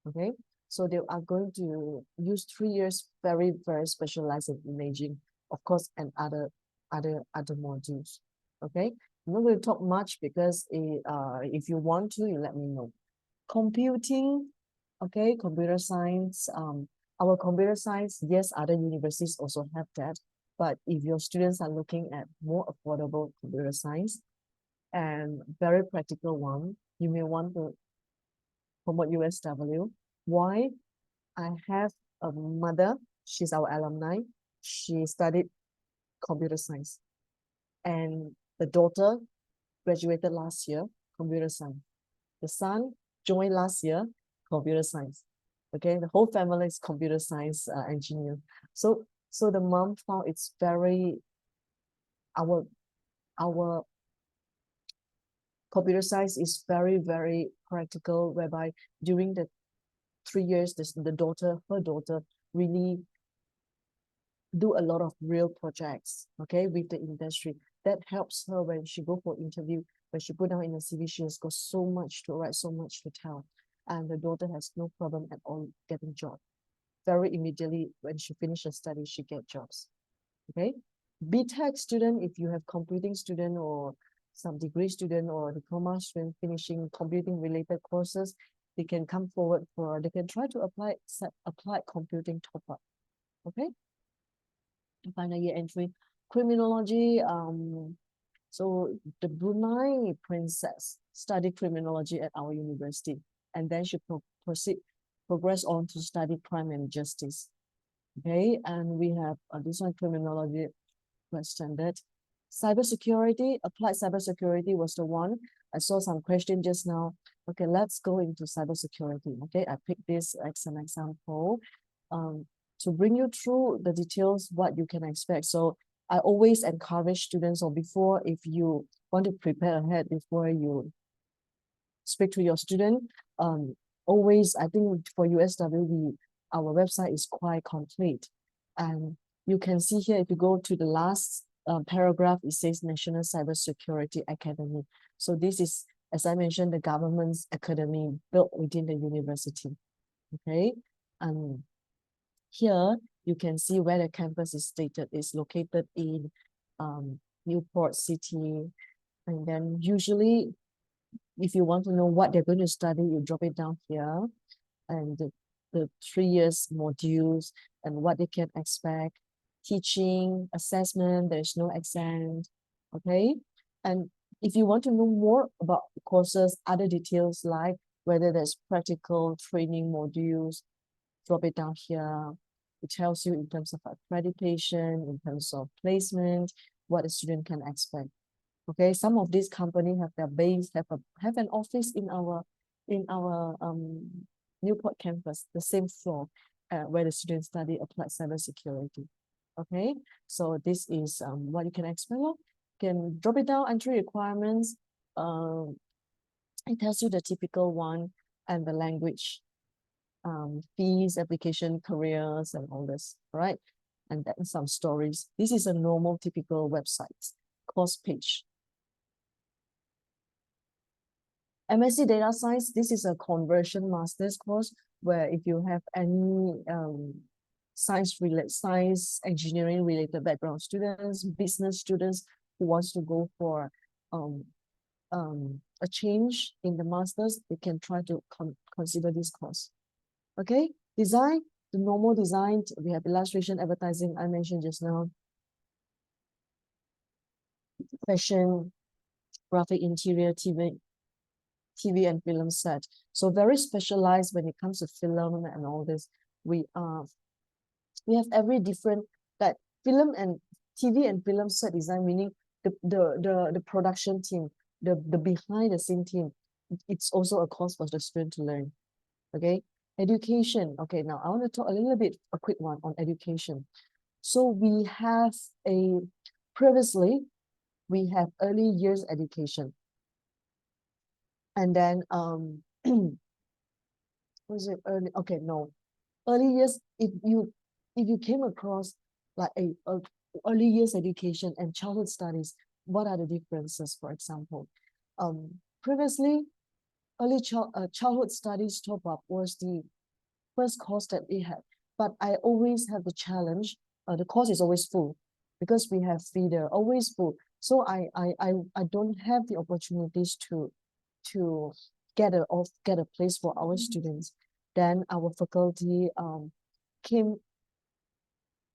Okay, so they are going to use 3 years, very, very specialized in imaging, of course, and other modules. Okay, I'm not going to talk much because if you want to, you let me know. Computing, okay, computer science. Our computer science, yes, other universities also have that. But if your students are looking at more affordable computer science and very practical one, you may want to promote USW. Why? I have a mother, she's our alumni. She studied computer science. And the daughter graduated last year, computer science. The son joined last year, computer science. Okay, the whole family is computer science engineer. So the mom found it's very our computer science is very, very practical, whereby during the 3 years, her daughter really do a lot of real projects, okay, with the industry. That helps her when she go for interview, when she put down in the CV, she has got so much to write, so much to tell. And the daughter has no problem at all getting job. Very immediately, when she finishes her study, she get jobs, okay? BTech student, if you have computing student or some degree student or diploma student finishing computing related courses, they can come forward they can try to apply computing top up, okay? Final year entry, criminology. So the Brunei princess studied criminology at our university, and then she progress on to study crime and justice. Okay, and we have this one, criminology, quite standard. Cybersecurity, applied cybersecurity was the one. I saw some question just now. Okay, let's go into cybersecurity. Okay, I picked this as an example to bring you through the details, what you can expect. So I always encourage students, or before, if you want to prepare ahead before you speak to your student, always, I think for USW, our website is quite complete. And you can see here, if you go to the last paragraph, it says National Cybersecurity Academy. So this is, as I mentioned, the government's academy built within the university. Okay, and here you can see where the campus is stated. It's located in Newport City. And then usually, if you want to know what they're going to study, you drop it down here. And the 3 years modules and what they can expect. Teaching, assessment, there's no exam. Okay. And if you want to know more about the courses, other details like whether there's practical training modules, drop it down here. It tells you in terms of accreditation, in terms of placement, what a student can expect. Okay, some of these companies have their base, have an office in our Newport campus, the same floor where the students study applied cybersecurity. Okay, so this is what you can expect. You can drop it down, entry requirements. It tells you the typical one and the language, fees, application, careers, and all this, right? And then some stories. This is a normal, typical website course page. MSc Data Science, this is a conversion master's course where if you have any science engineering related background students, business students who wants to go for a change in the masters, they can try to consider this course. Okay, design, the normal design, we have illustration, advertising, I mentioned just now. Fashion, graphic, interior, TV and film set. So very specialized when it comes to film and all this. We have every different, like film and TV and film set design, meaning the production team, the behind the scene team. It's also a course for the student to learn. Okay, education. Okay, now I want to talk a little bit, a quick one on education. So we have previously we have early years education. And then was it early? Okay, no. Early years, if you came across like a early years education and childhood studies, what are the differences, for example? Previously, childhood studies top up was the first course that we had, but I always have the challenge. The course is always full because we have feeder, always full. So I don't have the opportunities to get a place for our students. Then our faculty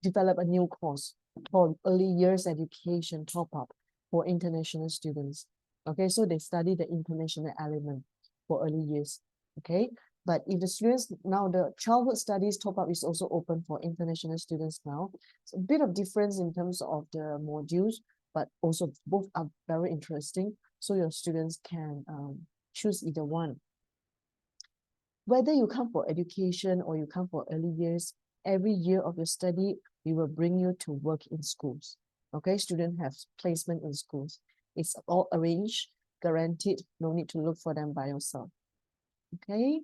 develop a new course called early years education top up for international students. Okay, so they study the international element for early years. Okay, but if the students now, the childhood studies top up is also open for international students now. It's a bit of difference in terms of the modules, but also both are very interesting. So your students can choose either one. Whether you come for education or you come for early years, every year of your study, we will bring you to work in schools. Okay, students have placement in schools. It's all arranged, guaranteed, no need to look for them by yourself. Okay,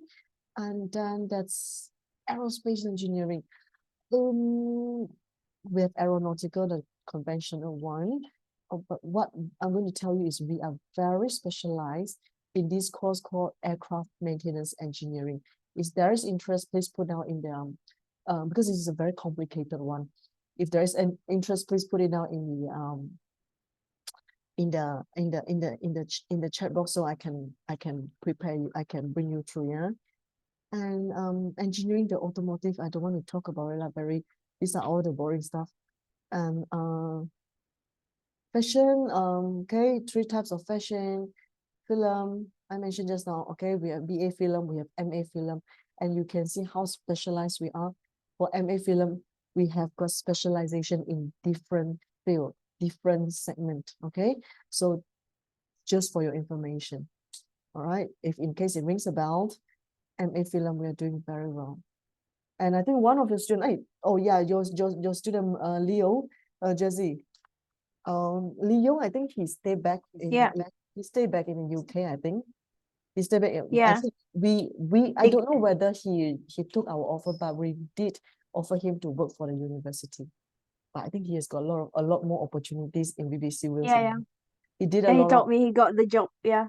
and then that's aerospace engineering. We have aeronautical, the conventional one. But what I'm going to tell you is we are very specialized in this course called aircraft maintenance engineering. If there is interest, please put down in the because this is a very complicated one. If there is an interest, please put it down in the chat box so I can prepare you, I can bring you through. Yeah. And engineering, the automotive, I don't want to talk about it, like these are all the boring stuff. And fashion, okay, 3 types of fashion. Film, I mentioned just now, okay, we have BA film, we have MA film, and you can see how specialized we are. For MA film, we have got specialization in different field, different segment, okay? So just for your information, all right? If in case it rings a bell, MA film, we are doing very well. And I think one of your students, oh yeah, your student, Leo, Jesse, Leo, I think he stayed back in, he stayed back in the UK, I think. He stayed back. I think I don't know whether he took our offer, but we did offer him to work for the university. But I think he has got a lot more opportunities in BBC Wales. He did a lot. He told me he got the job. Yeah.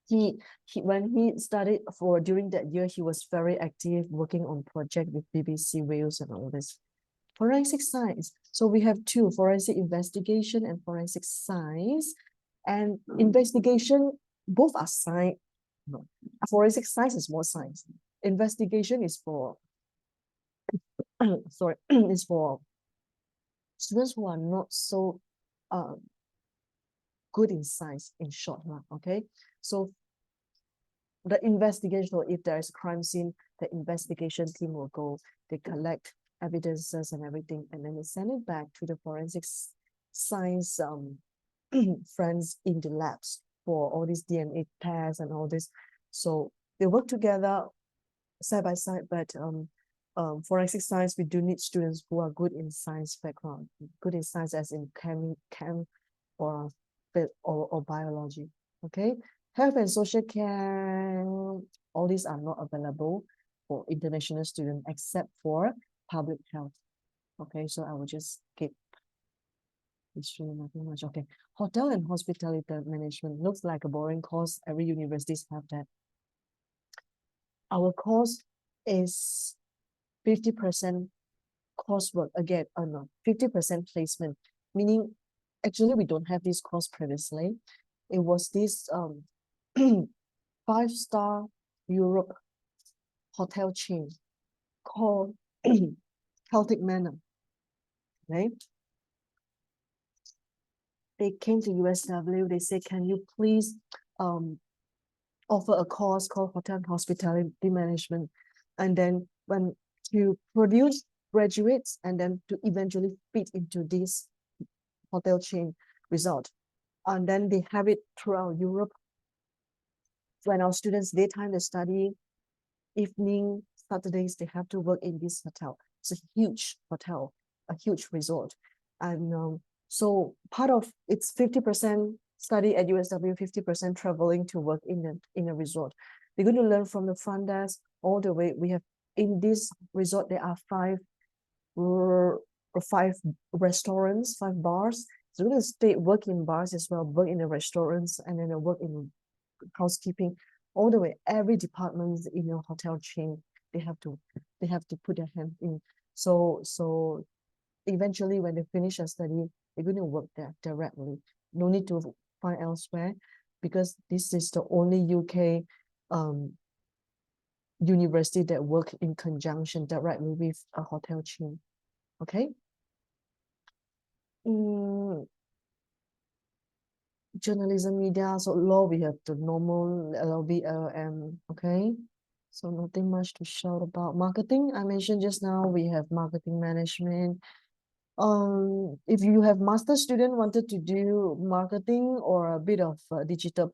He when he studied during that year, he was very active working on project with BBC Wales and all this. Forensic science. So we have 2, forensic investigation and forensic science. And investigation, both are science. No, forensic science is more science. Investigation is for sorry, is for students who are not so good in science in short, okay? So the investigation, or if there is a crime scene, the investigation team will go, they collect evidences and everything, and then they send it back to the forensic science friends in the labs for all these DNA tests and all this. So they work together side by side, but forensic science, we do need students who are good in science background, good in science as in chem or biology, okay? Health and social care, all these are not available for international students except for public health. Okay, so I will just skip history, nothing much. Okay, hotel and hospitality management looks like a boring course. Every universities have that. Our course is 50% coursework again, no, 50% placement, meaning actually we don't have this course previously. It was this 5-star Europe hotel chain called Celtic Manor, right? They came to USW, they said, can you please offer a course called Hotel and Hospitality Management, and then when you produce graduates and then to eventually fit into this hotel chain result. And then they have it throughout Europe. When our students daytime they study, evening, Saturdays, they have to work in this hotel. It's a huge hotel, a huge resort. And so part of it's 50% study at USW, 50% traveling to work in a resort. They're going to learn from the front desk all the way. We have in this resort, there are five restaurants, 5 bars. So we're going to stay, work in bars as well, work in the restaurants, and then work in housekeeping, all the way. Every department in your hotel chain, they have to put their hand in. So eventually when they finish a study, they're going to work there directly. No need to find elsewhere, because this is the only UK university that work in conjunction directly with a hotel chain. Okay. Journalism, media, so law, we have the normal LLB, LLM, okay? So nothing much to shout about. Marketing, I mentioned just now, we have marketing management. If you have master student wanted to do marketing or a bit of digital,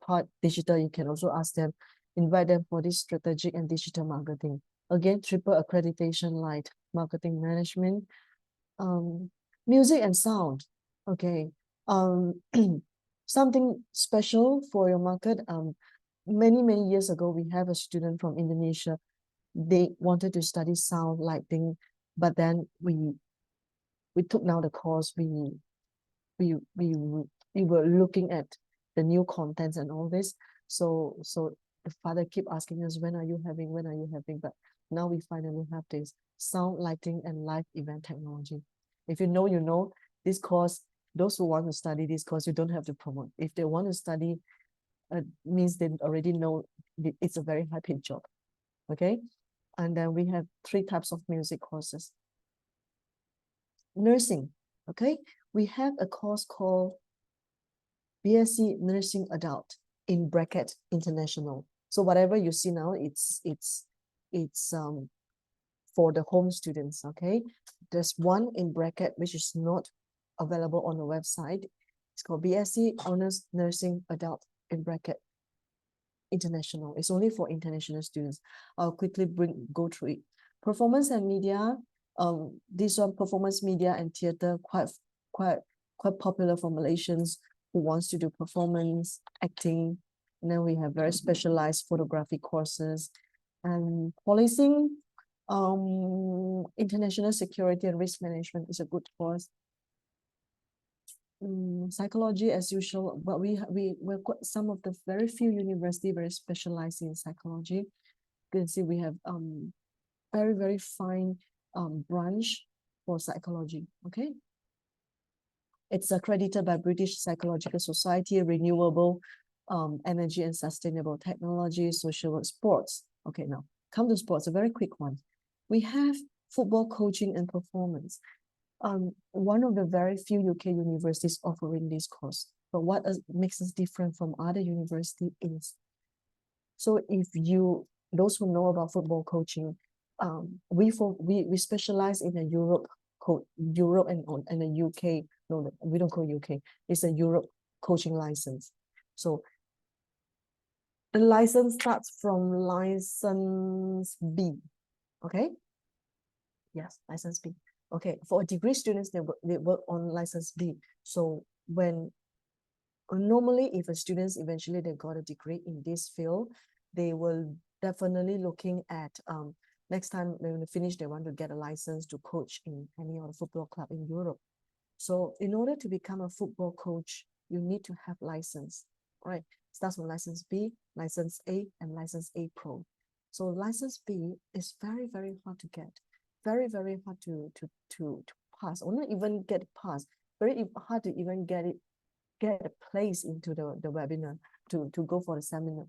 you can also ask them, invite them for this strategic and digital marketing. Again, triple accreditation light, marketing management. Music and sound, okay. Something special for your market. Many years ago, we have a student from Indonesia. They wanted to study sound lighting, but then we took now the course. We were looking at the new contents and all this. So the father keep asking us, when are you having? But now we finally have this sound, lighting, and live event technology. If you know, you know this course. Those who want to study this course, you don't have to promote. If they want to study, means they already know it's a very high-paid job. Okay, and then we have 3 types of music courses. Nursing, okay, we have a course called BSc Nursing Adult in bracket International. So whatever you see now, it's for the home students. Okay, there's one in bracket which is not available on the website. It's called BSc Honors Nursing Adult in bracket International. It's only for international students. I'll quickly go through it. Performance and media. This one, performance, media, and theater, quite popular for Malaysians who wants to do performance, acting. And then we have very specialized photography courses. And policing, international security and risk management is a good course. Psychology as usual, but we're some of the very few university very specialized in psychology. You can see we have very fine branch for psychology. Okay, it's accredited by British Psychological Society, renewable energy and sustainable technology, social work, sports. Okay, now come to sports, a very quick one. We have football coaching and performance. One of the very few UK universities offering this course. But what makes us different from other university is, so if you, those who know about football coaching, we specialize in the Europe and the UK. No, we don't call UK. It's a Europe coaching license. So the license starts from license B. Okay. Yes, license B. Okay, for degree students, they work on license B. So when normally, if a students eventually they got a degree in this field, they will definitely looking at next time when they finish, they want to get a license to coach in any other football club in Europe. So in order to become a football coach, you need to have license, right? Starts from license B, license A, and license A Pro. So license B is very, very hard to get, very, very hard to pass, or not even get passed, very hard to even get a place into the webinar to go for the seminar.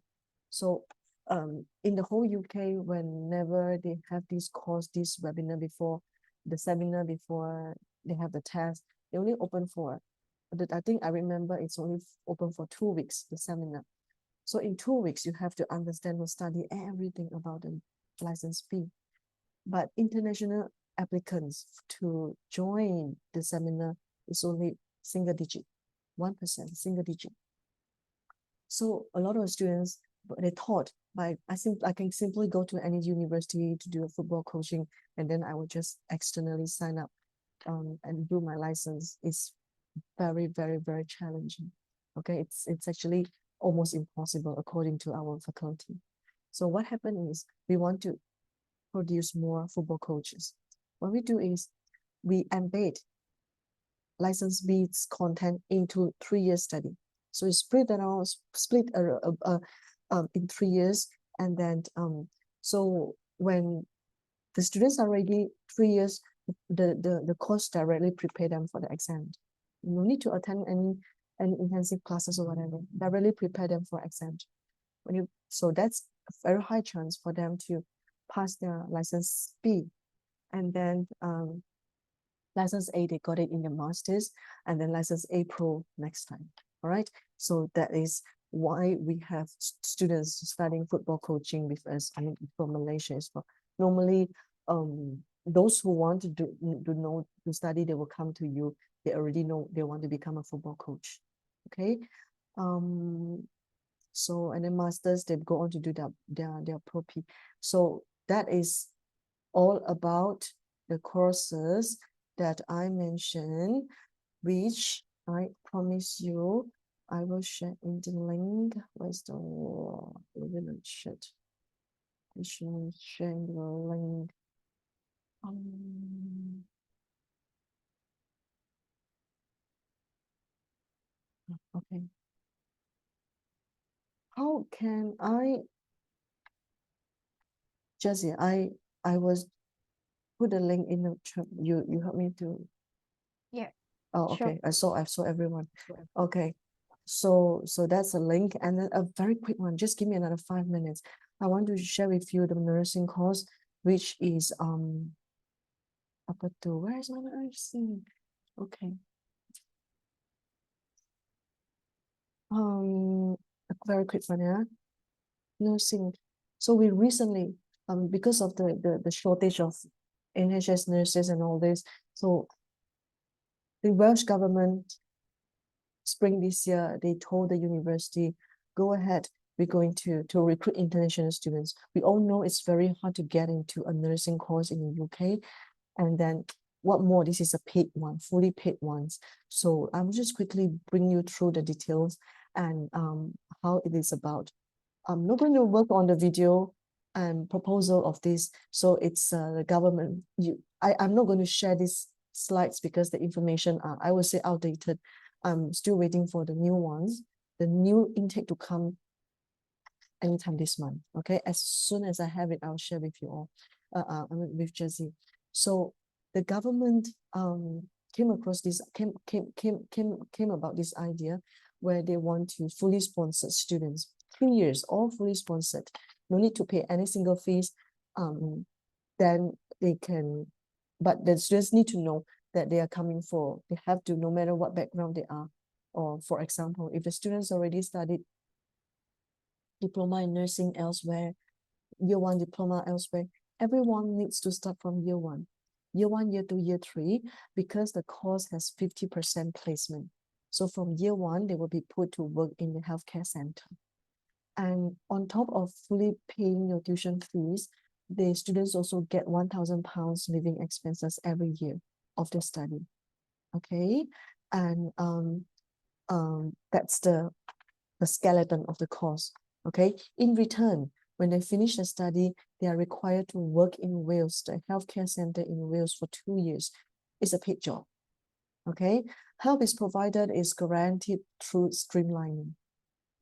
So in the whole UK, whenever they have this course, this webinar before the seminar, before they have the test, they only open for, I think I remember it's only open for 2 weeks, the seminar. So in 2 weeks, you have to understand or study everything about the license B. But international applicants to join the seminar is only single digit, 1%, single digit. So a lot of students, they thought I can simply go to any university to do a football coaching, and then I will just externally sign up and do my license. It's very, very, very challenging. Okay, it's actually almost impossible according to our faculty. So what happened is we want to produce more football coaches. What we do is we embed license B's content into 3-year study. So it's split in 3 years, and then so when the students are ready, 3 years, the course directly prepare them for the exam. You need to attend any intensive classes or whatever. Directly prepare them for exam. So that's a very high chance for them to pass their license B, and then license A, they got it in the master's, and then license A Pro next time. All right. So that is why we have students studying football coaching with us. I mean, from Malaysia as well. Normally, those who want to study, they will come to you. They already know they want to become a football coach. Okay. So, and then masters, they go on to do their Pro P. So that is all about the courses that I mentioned, which I promise you I will share in the link. Where's the chat? I should share the link. Okay. How can I, Jessie, I was put a link in the chat. You help me to. Yeah. Oh, Sure. okay. I saw everyone. Okay. So that's a link, and then a very quick one. Just give me another 5 minutes. I want to share with you the nursing course, which is apa tu? Where is my nursing? Okay. A very quick one, yeah. Nursing. So we recently, because of the shortage of NHS nurses and all this, so the Welsh government, spring this year, they told the university, go ahead, we're going to recruit international students. We all know it's very hard to get into a nursing course in the UK. And then what more, this is a paid one, fully paid ones. So I will just quickly bring you through the details and how it is about. I'm not going to work on the video and proposal of this. So it's the government. I'm not going to share these slides because the information are, I would say, outdated. I'm still waiting for the new ones, the new intake to come anytime this month. Okay, as soon as I have it, I'll share with you all. I mean, with Jessie. So the government came across this came about this idea where they want to fully sponsor students, 3 years, all fully sponsored. No need to pay any single fees. Then they can, but the students need to know that they are coming for, they have to, no matter what background they are, Or for example, if the students already studied diploma in nursing elsewhere, year 1 diploma elsewhere, everyone needs to start from year 1. Year 1, year 2, year 3, because the course has 50% placement. So from year 1, they will be put to work in the healthcare center. And on top of fully paying your tuition fees, the students also get £1,000 living expenses every year of the study. Okay, and that's the skeleton of the course. Okay, in return, when they finish the study, they are required to work in Wales, the healthcare center in Wales, for 2 years. It's a paid job. Okay, help is provided, is guaranteed through streamlining.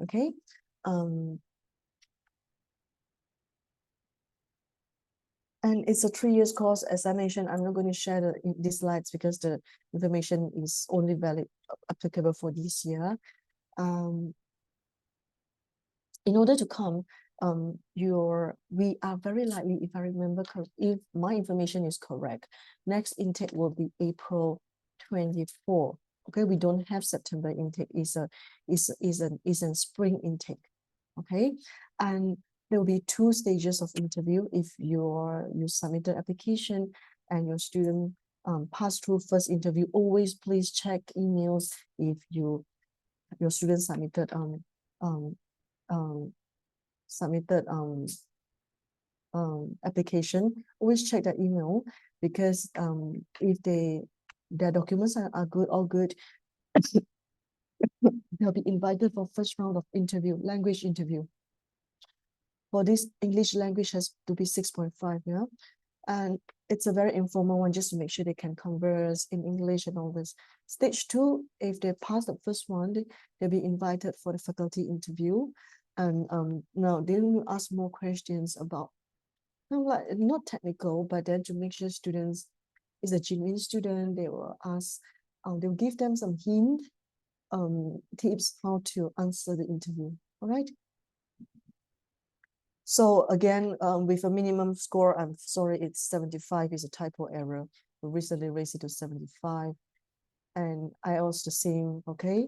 Okay, and it's a 3 years course. As I mentioned, I'm not going to share these slides because the information is only valid, applicable for this year. In order to come, we are very likely, if I remember, if my information is correct, next intake will be April 24. Okay, we don't have September intake. Is a spring intake. Okay, and there will be 2 stages of interview. If you submitted application and your student passed through first interview, always please check emails. If your student submitted application, always check the email, because if their documents are good, all good, they'll be invited for first round of interview, language interview. For this, English language has to be 6.5, yeah, and it's a very informal one, just to make sure they can converse in English and all this. Stage 2, if they pass the first one, they'll be invited for the faculty interview. And now they will ask more questions about, not technical, but then to make sure students is a genuine student. They will ask, they'll give them some hint, tips how to answer the interview. All right. So again, with a minimum score, I'm sorry, it's 75, is a typo error. We recently raised it to 75. And IELTS the same, okay?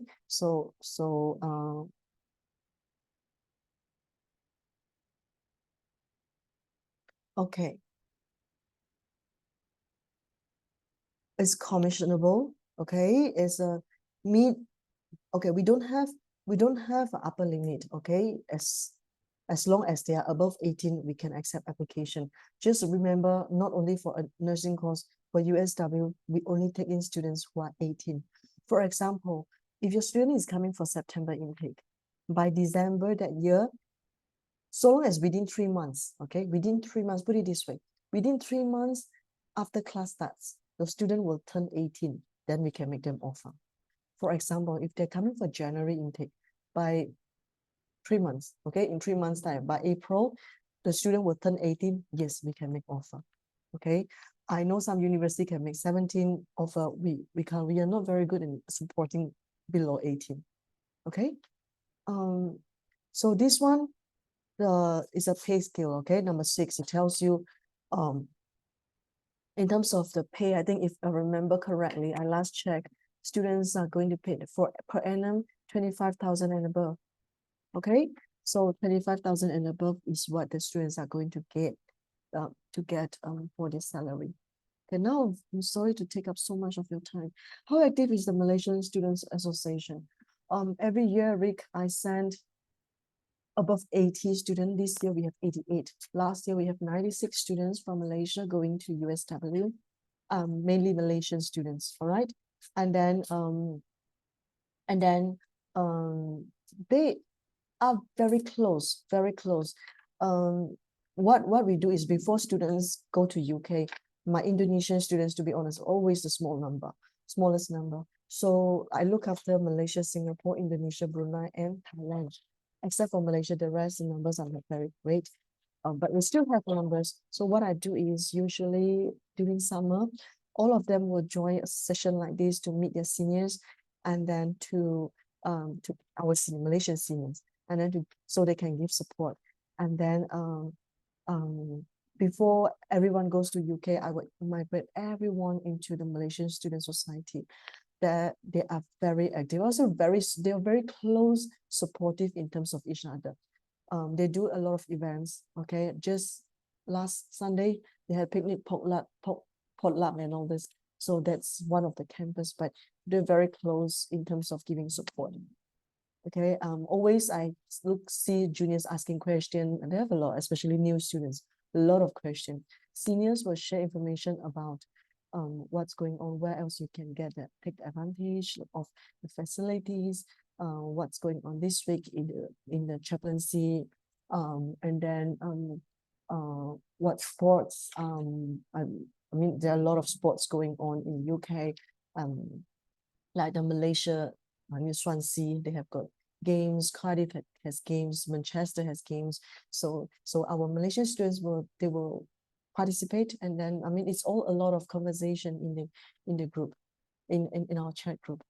Okay. It's commissionable, okay? It's a okay, we don't have an upper limit, okay? As long as they are above 18, we can accept application. Just remember, not only for a nursing course, for USW, we only take in students who are 18. For example, if your student is coming for September intake, by December that year, so long as within 3 months, okay, within 3 months, put it this way, within 3 months after class starts, the student will turn 18, then we can make them offer. For example, if they're coming for January intake, by 3 months, okay, in 3 months time, by April, the student will turn 18, yes, we can make offer. Okay, I know some university can make 17 offer. We are not very good in supporting below 18. Okay, so this one is a pay scale. Okay, number 6, it tells you in terms of the pay. I think if I remember correctly, I last checked, students are going to pay for per annum 25,000 and above. Okay, so 25,000 and above is what the students are going to get for this salary. Okay, now I'm sorry to take up so much of your time. How active is the Malaysian Students Association? Every year, Rick, I send above 80 students. This year we have 88. Last year we have 96 students from Malaysia going to USW, mainly Malaysian students. All right, and then they are very close, very close. What we do is, before students go to UK, my Indonesian students, to be honest, always the smallest number. So I look after Malaysia, Singapore, Indonesia, Brunei, and Thailand. Except for Malaysia, the rest, the numbers are not very great. But we still have numbers. So what I do is, usually during summer, all of them will join a session like this to meet their seniors, and then to our Malaysian seniors, and then so they can give support. And then before everyone goes to UK, I would migrate everyone into the Malaysian Student Society. that they are very active. Also they are very close, supportive in terms of each other. They do a lot of events. Okay, just last Sunday they had picnic, potluck and all this. So that's one of the campus, but they're very close in terms of giving support. Okay, always I see juniors asking questions, and they have a lot, especially new students, a lot of questions. Seniors will share information about what's going on, where else you can take advantage of the facilities, what's going on this week in the chaplaincy, and then what sports. I mean, there are a lot of sports going on in UK, like the Malaysia, I mean Swansea, they have got games. Cardiff has games. Manchester has games. So our Malaysian students will participate, and then I mean it's all a lot of conversation in the group, in our chat group.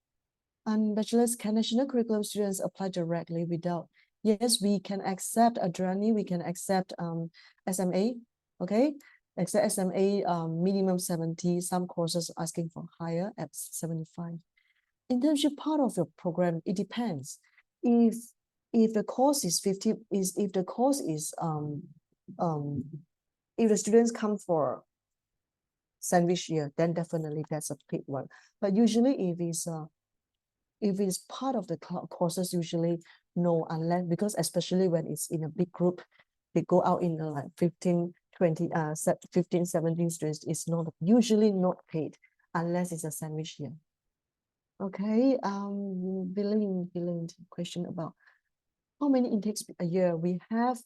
And bachelor's, can national curriculum students apply directly without? Yes, we can accept Adrani, we can accept SMA, okay? Accept SMA minimum 70, some courses asking for higher at 75. Internship part of your program, it depends. If the course is 50, if the course is if the students come for sandwich year, then definitely that's a paid one. But usually if it's part of the courses, usually no, unless, because especially when it's in a big group, they go out in like 15, 20, 15, 17 students, it's not usually not paid unless it's a sandwich year. Okay, billing question about how many intakes a year we have.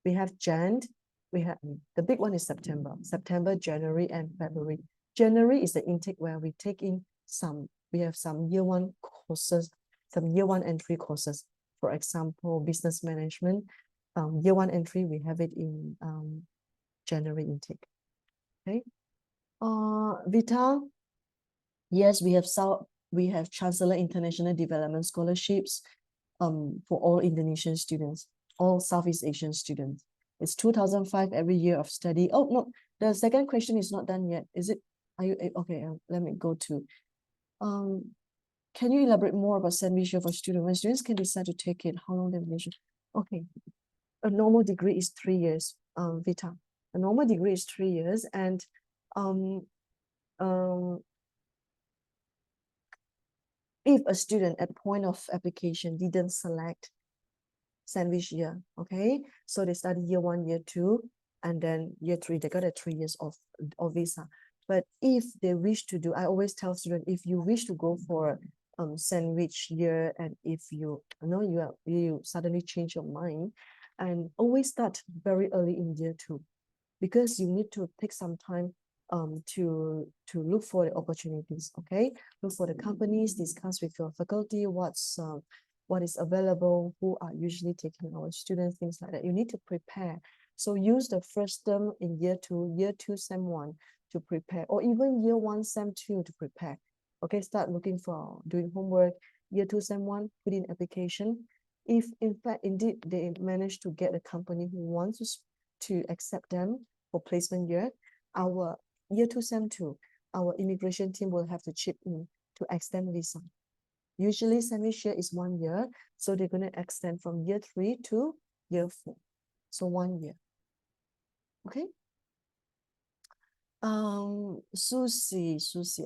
We have Jan, we have the big one is September, January, and February. January is the intake where we take in we have some year one courses, some year one entry courses. For example, business management, year one entry, we have it in January intake. Okay. Vita, yes, we have Chancellor International Development Scholarships for all Indonesian students, all Southeast Asian students. It's 2,005 every year of study. Oh, no, the second question is not done yet. Is it? Are you okay? Let me go to. Can you elaborate more about sandwich year for students? When students can decide to take it, how long they will? Okay, a normal degree is 3 years. Vita, a normal degree is 3 years, and if a student at point of application didn't select sandwich year, okay, so they study year 1, year 2, and then year 3, they got a 3 years of visa. But if they wish to do, I always tell students, if you wish to go for sandwich year, and if you know you suddenly change your mind, and always start very early in year 2, because you need to take some time to look for the opportunities. Okay, look for the companies, discuss with your faculty what is available, who are usually taking our students, things like that. You need to prepare. So use the first term in year 2 sem 1 to prepare, or even year 1 sem 2 to prepare. Okay, start looking for doing homework. Year 2 sem 1, put in application. If in fact indeed they manage to get a company who wants to accept them for placement year, our year 2 sem 2, our immigration team will have to chip in to extend visa. Usually sandwich year is 1 year, so they're going to extend from year 3 to year 4, so 1 year. Okay. Susie,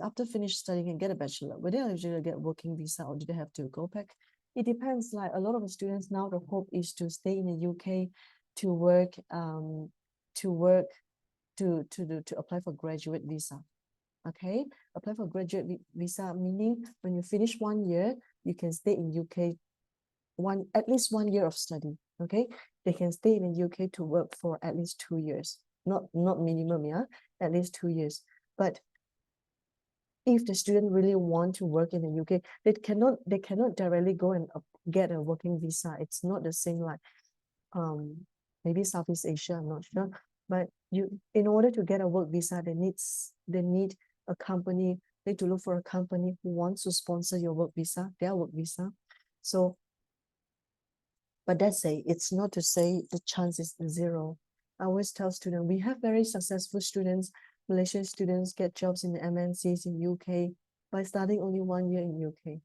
after finish studying and get a bachelor, will they usually get working visa, or do they have to go back? It depends. Like a lot of students now, the hope is to stay in the UK to work, to apply for graduate visa. Okay, apply for graduate visa, meaning when you finish 1 year, you can stay in UK at least 1 year of study. Okay, they can stay in the UK to work for at least 2 years, not minimum, yeah, at least 2 years. But if the student really want to work in the UK, they cannot directly go and get a working visa. It's not the same like maybe Southeast Asia, I'm not sure. But in order to get a work visa, they need a company. They need to look for a company who wants to sponsor your work visa, their work visa. So, but that's it's not to say the chance is 0. I always tell students, we have very successful students, Malaysian students get jobs in the MNCs in UK, by studying only 1 year in UK.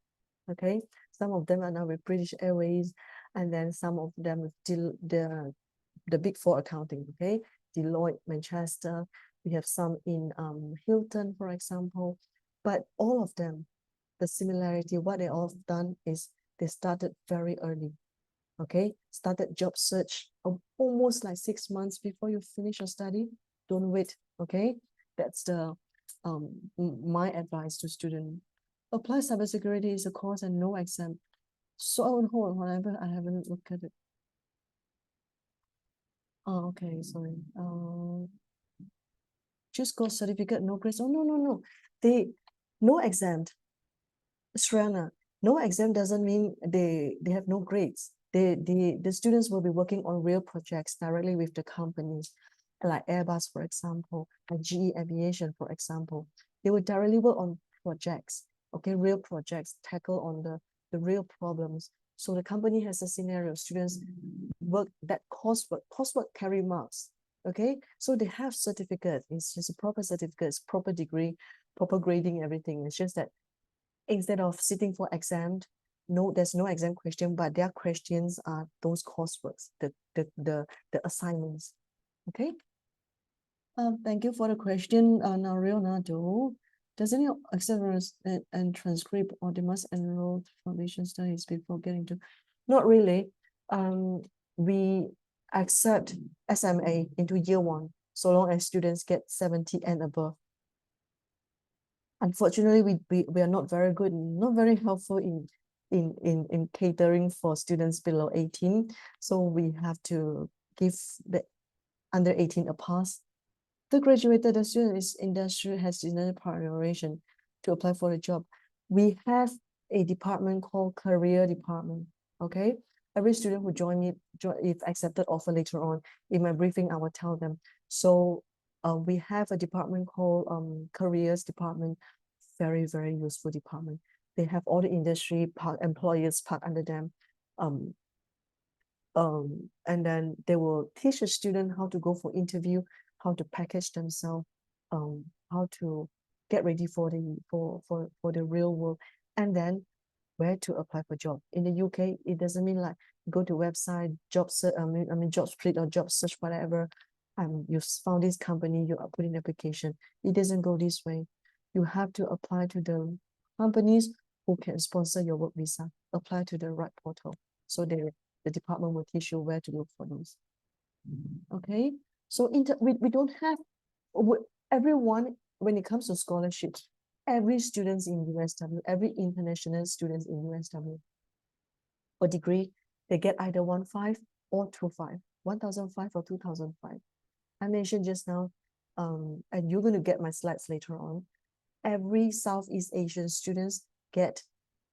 Okay, some of them are now with British Airways, and then some of them with the Big Four accounting. Okay, Deloitte, Manchester. We have some in Hilton, for example. But all of them, the similarity, what they all have done is they started very early. Okay, started job search almost like 6 months before you finish your study. Don't wait. Okay, that's the my advice to student. Apply cybersecurity is a course and no exam. So hold on, I haven't looked at it. Oh, okay, sorry. Just got certificate, no grades. Oh, no. No exam. Shrana, no exam doesn't mean they have no grades. The students will be working on real projects directly with the companies, like Airbus, for example, and GE Aviation, for example. They will directly work on projects, okay, real projects, tackle on the real problems. So the company has a scenario, students work that coursework carry marks, okay? So they have certificate, it's just a proper certificate, it's proper degree, proper grading, everything. It's just that instead of sitting for exam, no, there's no exam question, but their questions are those courseworks, the assignments. Okay. Thank you for the question, Leonardo. Does any accelerate and transcript or they must enroll foundation studies before getting to? Not really. We accept SMA into year 1, so long as students get 70 and above. Unfortunately, we are not very good, not very helpful in catering for students below 18. So we have to give the under 18 a pass. The graduated student is industry has another preparation to apply for a job. We have a department called career department. Okay, every student who join me, if accepted offer later on in my briefing, I will tell them. So we have a department called careers department, very useful department. They have all the industry part employers part under them. And then they will teach a student how to go for interview, how to package themselves, how to get ready for the real world, and then where to apply for job. In the UK, it doesn't mean like go to website, job search, I mean job split or job search, whatever. You found this company, you put in application. It doesn't go this way. You have to apply to the companies who can sponsor your work visa. Apply to the right portal. So the department will teach you where to look for those. Okay, so we don't have everyone when it comes to scholarships. Every students in USW, every international students in USW for degree, they get either 1.5 or 2.5, 1,005 or 2,005. I mentioned just now, and you're going to get my slides later on. Every Southeast Asian students get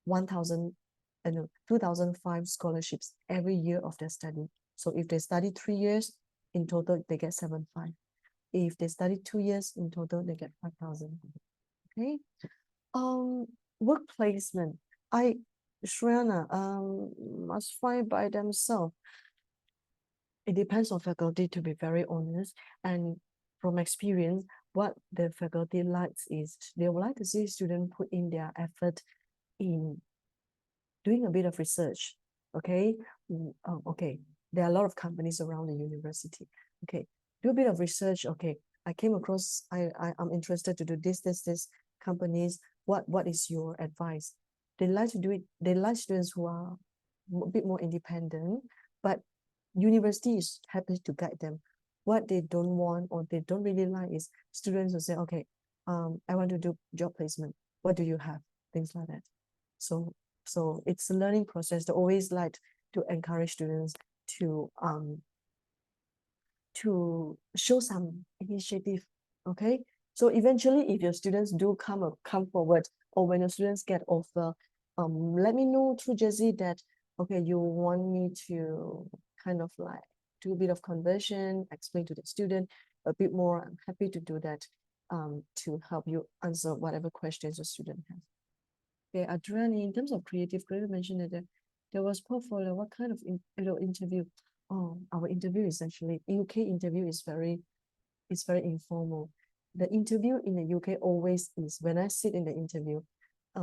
2,005 scholarships every year of their study. So if they study 3 years, in total, they get 7.5. If they study 2 years, in total, they get 5,000. Okay. Work placement. Shreya, must find by themselves. It depends on faculty, to be very honest. And from experience, what the faculty likes is they would like to see students put in their effort in doing a bit of research. Okay. Okay. There are a lot of companies around the university. Okay. Do a bit of research. Okay. I came across, I'm interested to do this companies. What is your advice? They like to do it. They like students who are a bit more independent, but university is happy to guide them. What they don't want or they don't really like is students who say, okay, I want to do job placement. What do you have? Things like that. So it's a learning process. They always like to encourage students to show some initiative. Okay. So eventually, if your students do come forward, or when your students get offer, let me know through Jesse that okay, you want me to kind of like do a bit of conversion, explain to the student a bit more. I'm happy to do that to help you answer whatever questions your student has. Okay, Adriani, in terms of creative, you mentioned that there was portfolio. What kind of interview? Oh, our interview is actually UK interview is very informal. The interview in the UK always is when I sit in the interview,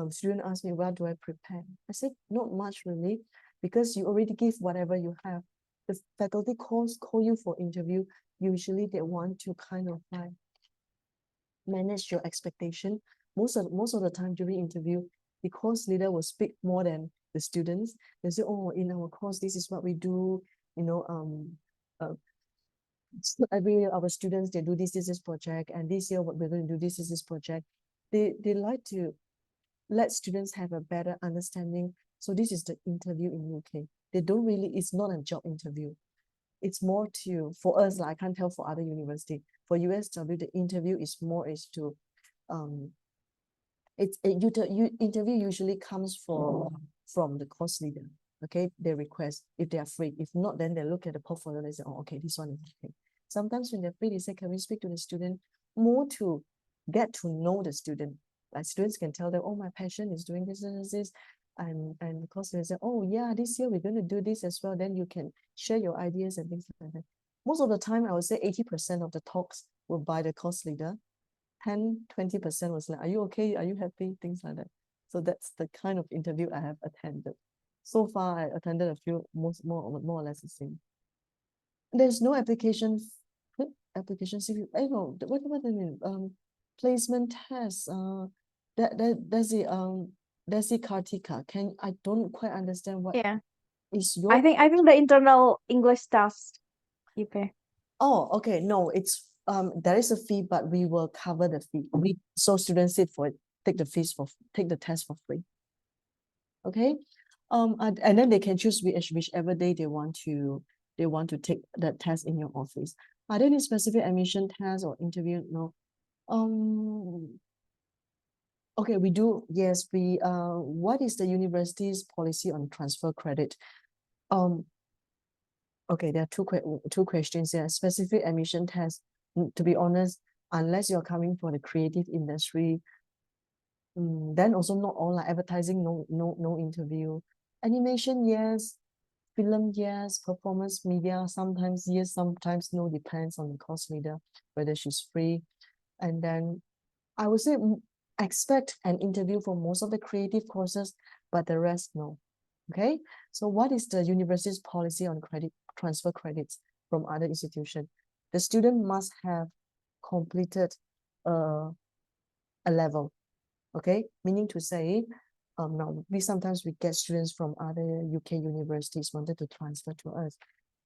student asked me, what do I prepare? I said, not much really, because you already give whatever you have. The faculty call you for interview. Usually they want to kind of like manage your expectation. Most of the time during interview, the course leader will speak more than the students. They say, oh, in our course, this is what we do. So every year our students, they do this project, and this year what we're going to do this project. They like to let students have a better understanding. So this is the interview in UK. They don't really, it's not a job interview. It's more to, for us, like, I can't tell for other university. For USW, the interview is to, interview usually comes from the course leader. Okay, they request if they are free. If not, then they look at the portfolio. They say, oh, okay, this one is okay. Sometimes when they're free, they say, can we speak to the student more to get to know the student? Like students can tell them, oh, my passion is doing this and this. And the course leader say, oh yeah, this year we're going to do this as well. Then you can share your ideas and things like that. Most of the time, I would say 80% of the talks were by the course leader. 10-20% was like, are you okay? Are you happy? Things like that. So that's the kind of interview I have attended. So far, I attended a few, more or less the same. There's no application CV. I know what the name? Placement test. There's the Kartika. I don't quite understand what Yeah. is your. I think the internal English test you pay. Oh, okay. No, it's there is a fee, but we will cover the fee. So students sit for it, take the test for free. Okay. And then they can choose whichever day they want to take that test in your office. Are there any specific admission tests or interview? No. Okay, we do. Yes, we what is the university's policy on transfer credit? Okay, there are two questions here. Specific admission test. To be honest, unless you're coming from the creative industry, then also not all, like advertising, no interview. Animation, yes. Film, yes. Performance media, sometimes yes, sometimes no, depends on the course leader, whether she's free. And then I would say expect an interview for most of the creative courses, but the rest, no. Okay, so what is the university's policy on transfer credits from other institutions? The student must have completed a level. Okay, meaning to say, now sometimes we get students from other UK universities wanted to transfer to us.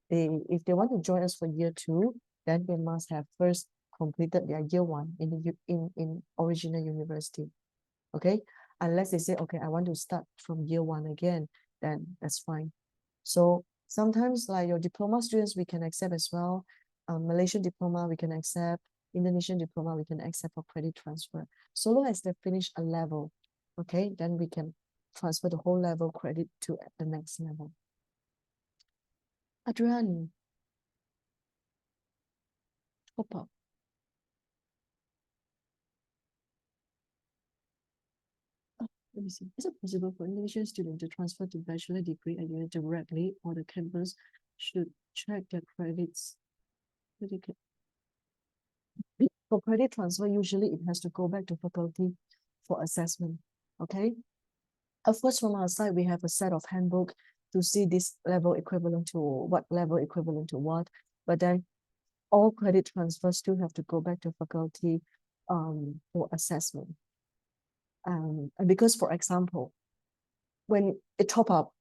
If they want to join us for year 2, then they must have first completed their year 1 in original university. Okay, unless they say, okay, I want to start from year 1 again, then that's fine. So sometimes, like your diploma students, we can accept as well. Malaysian diploma, we can accept. Indonesian diploma, we can accept for credit transfer. So long as they finish a level, okay, then we can transfer the whole level credit to the next level. Adrian, top up. Let me see. Is it possible for Indonesian students to transfer to bachelor degree at UNI directly, or the campus should check their credits? For credit transfer, usually it has to go back to faculty for assessment. Okay. Of course, from our side, we have a set of handbook to see this level equivalent to what level equivalent to what. But then all credit transfers still have to go back to faculty for assessment. And because, for example, when a top up,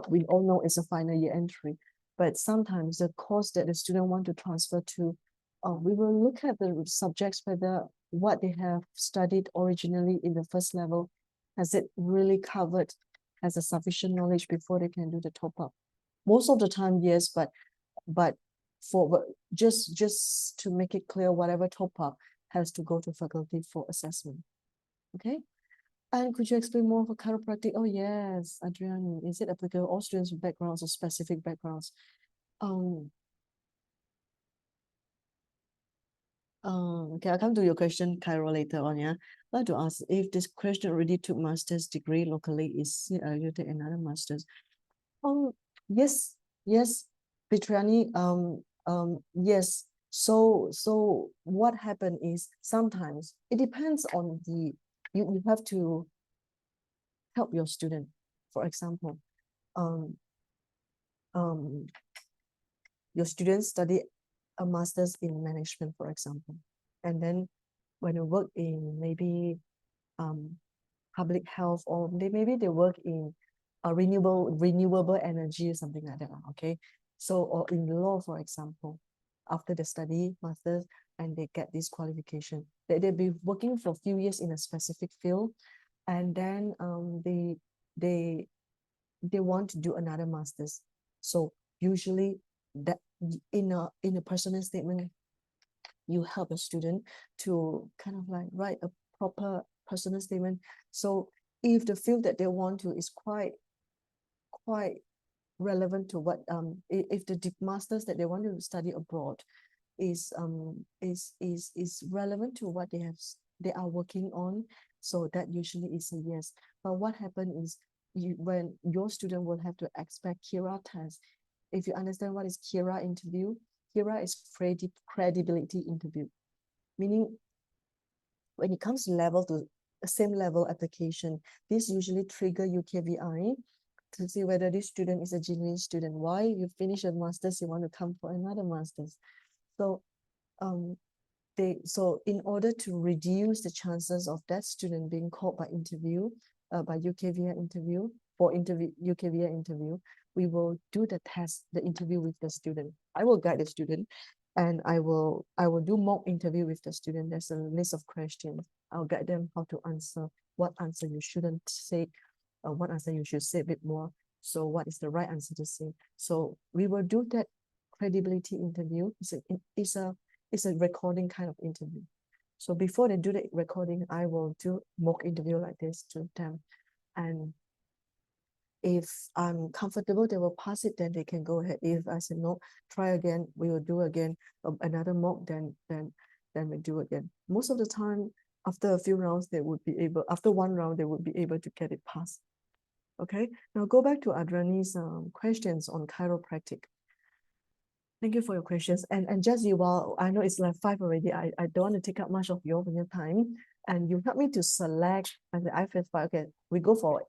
we all know is a final year entry, but sometimes the course that the student want to transfer to, we will look at the subjects, whether what they have studied originally in the first level, has it really covered, has a sufficient knowledge before they can do the top up. Most of the time, yes, but for just to make it clear, whatever top up has to go to faculty for assessment. Okay. And could you explain more for chiropractic? Oh yes, Adrian, is it applicable all students with backgrounds or specific backgrounds? Okay, I'll come to your question, Cairo, later on. Yeah, I'd like to ask if this question already took master's degree locally, is it you take another master's? Yes, Vitriani. Yes. So what happened is sometimes it depends on the you have to help your student. For example, um, your students study a master's in management, for example, and then when you work in maybe public health, or maybe they work in renewable energy or something like that. Okay, so or in law, for example, after they study masters and they get this qualification, they'll be working for a few years in a specific field, and then they want to do another master's. So usually that in a personal statement, you help a student to kind of like write a proper personal statement. So if the field that they want to is quite relevant to what if the masters that they want to study abroad is relevant to what they are working on, so that usually is a yes. But what happened is, when your student will have to expect KIRA test. If you understand what is KIRA interview, KIRA is credibility interview, meaning when it comes to same level application, this usually trigger UKVI to see whether this student is a genuine student. Why you finish a master's, you want to come for another master's. So so in order to reduce the chances of that student being called by interview, by UKVI interview, UKVI interview, we will do the interview with the student. I will guide the student, and I will do mock interview with the student. There's a list of questions. I'll guide them how to answer, what answer you shouldn't say, what answer you should say a bit more. So what is the right answer to say? So we will do that credibility interview. It's a recording kind of interview. So before they do the recording, I will do mock interview like this to them. And if I'm comfortable, they will pass it, then they can go ahead. If I say no, try again, we will do again another mock, then we do again. Most of the time, after a few rounds, after one round, they would be able to get it passed. Okay, now go back to Adrani's questions on chiropractic. Thank you for your questions. And just while I know it's like 5 already, I don't want to take up much of your time. And you help me to select, and the IFS 5. Okay, we go for it.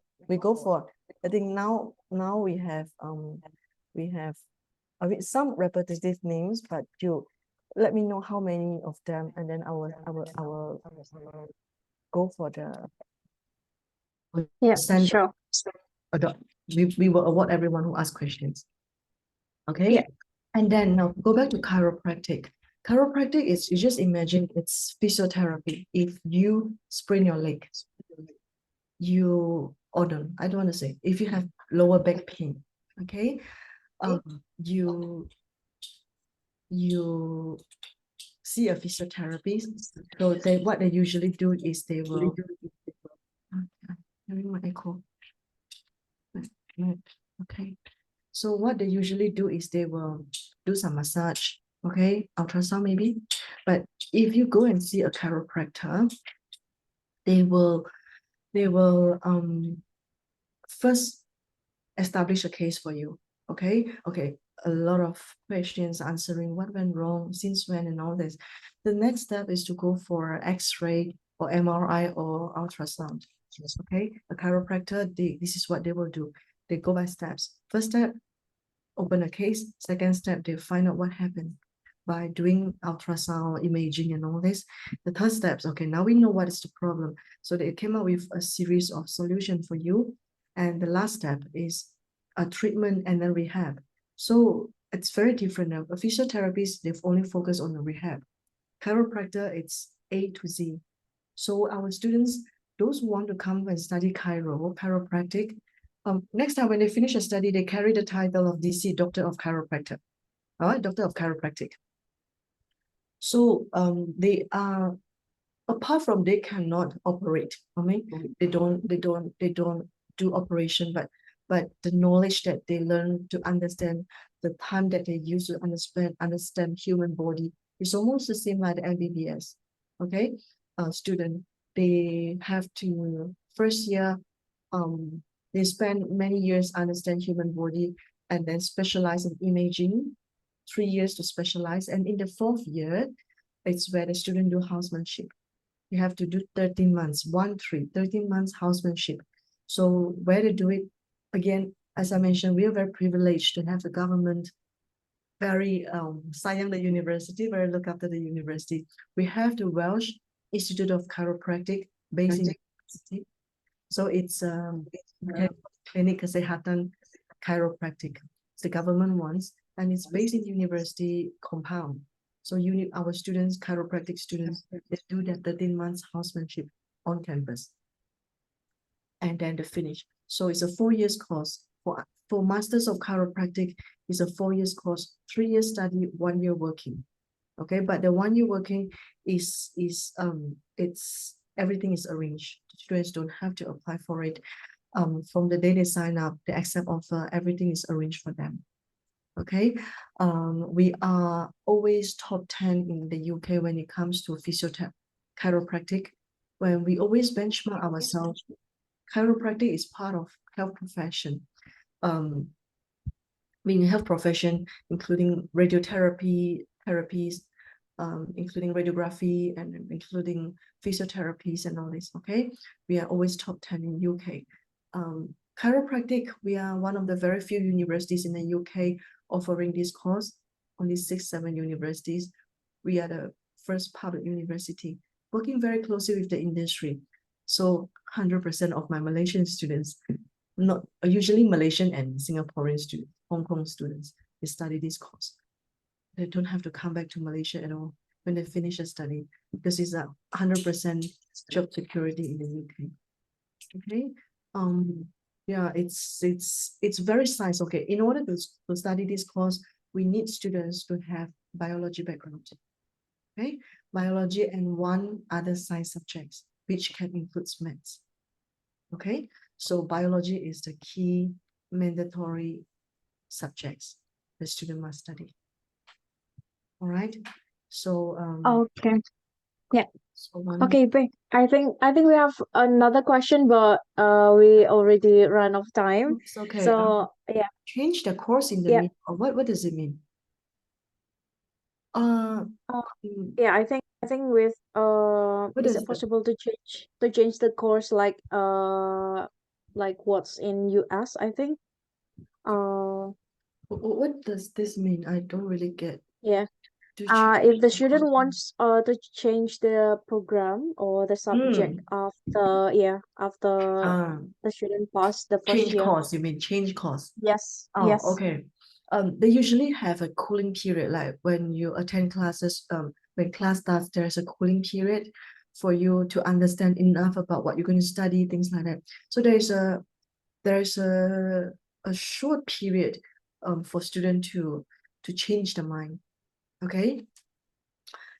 I think now we have some repetitive names, but you let me know how many of them, and then I will go for the Sure. We will award everyone who asks questions. Okay. Yeah. And then now go back to chiropractic. Chiropractic is, you just imagine it's physiotherapy. If you sprain your leg, I don't want to say, if you have lower back pain, okay, you see a physiotherapist. So what they usually do is they will hearing my echo. Okay. So what they usually do is they will do some massage, okay, ultrasound maybe. But if you go and see a chiropractor, they will first establish a case for you. Okay, a lot of questions answering what went wrong, since when, and all this. The next step is to go for X-ray or MRI or ultrasound. Okay, a chiropractor, this is what they will do. They go by steps. First step, open a case. Second step, they find out what happened by doing ultrasound imaging and all this. The third steps, okay, now we know what is the problem. So they came up with a series of solutions for you. And the last step is a treatment and then rehab. So it's very different now. A physiotherapist, they've only focused on the rehab. Chiropractor, it's A to Z. So our students, those who want to come and study chiropractic, next time when they finish a study, they carry the title of DC, Doctor of Chiropractor. All right, Doctor of Chiropractic. So they are, apart from they cannot operate. I mean, they don't do operation, but the knowledge that they learn to understand, the time that they use to understand human body is almost the same like the MBBS. Okay, student, they have to first year, they spend many years understand human body, and then specialize in imaging, 3 years to specialize. And in the 4th year, it's where the student do housemanship. You have to do 13 months, 13 months housemanship. So where to do it? Again, as I mentioned, we are very privileged to have the government very sayang the university, very look after the university. We have the Welsh Institute of Chiropractic based in the university. So it's Clinic Kesehatan Chiropractic. It's the government ones, and it's based in university compound. So our students, chiropractic students, they do their 13 months housemanship on campus. And then they finish. So it's a 4 years course. For Masters of Chiropractic, it's a 4 years course, 3 years study, 1 year working. Okay, but the 1 year working is it's everything is arranged. The students don't have to apply for it. From the day they sign up, they accept offer, everything is arranged for them. Okay, we are always top 10 in the UK when it comes to physiotherapy, chiropractic. When we always benchmark ourselves, chiropractic is part of health profession. In health profession, including radiotherapy, therapies, including radiography and including physiotherapies and all this. Okay, we are always top 10 in UK. Chiropractic, we are one of the very few universities in the UK offering this course. Only 6-7 universities. We are the first public university working very closely with the industry. So 100% of my Malaysian students, not usually Malaysian and Singaporean students, Hong Kong students, they study this course. They don't have to come back to Malaysia at all when they finish a study, because it's a 100% job security in the UK. Okay. Yeah, it's very science. Okay, in order to study this course, we need students to have biology background. Okay, biology and one other science subjects, which can include maths. Okay, so biology is the key mandatory subjects the student must study. All right, so Okay. Yeah. so Okay, but I think we have another question, but we already ran out of time. it's okay. So yeah. Change the course in the Yeah. middle. What does it mean? Yeah, I think with What is is it possible to change the course like what's in US, I think. What does this mean? I don't really get. Yeah. To If the change student course. wants to change the program or the subject after the student passed the first Change year. course, you mean change course? Yes. Oh, Yes. okay. They usually have a cooling period, like when you attend classes, when class starts, there's a cooling period for you to understand enough about what you're going to study, things like that. So there's a short period for student to change the mind. Okay.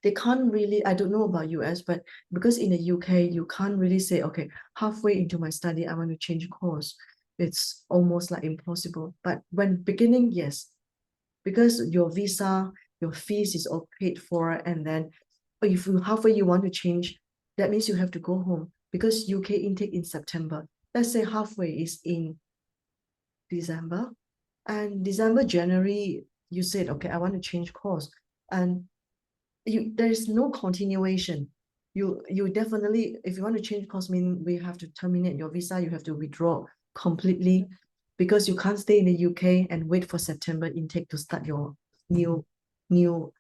They can't really, I don't know about US, but because in the UK, you can't really say, okay, halfway into my study, I want to change course. It's almost like impossible. But when beginning, yes, because your visa, your fees is all paid for, and then if you halfway you want to change, that means you have to go home, because UK intake in September. Let's say halfway is in December, and December, January, you said, okay, I want to change course, and there is no continuation. You definitely, if you want to change course, meaning we have to terminate your visa, you have to withdraw completely, because you can't stay in the UK and wait for September intake to start your new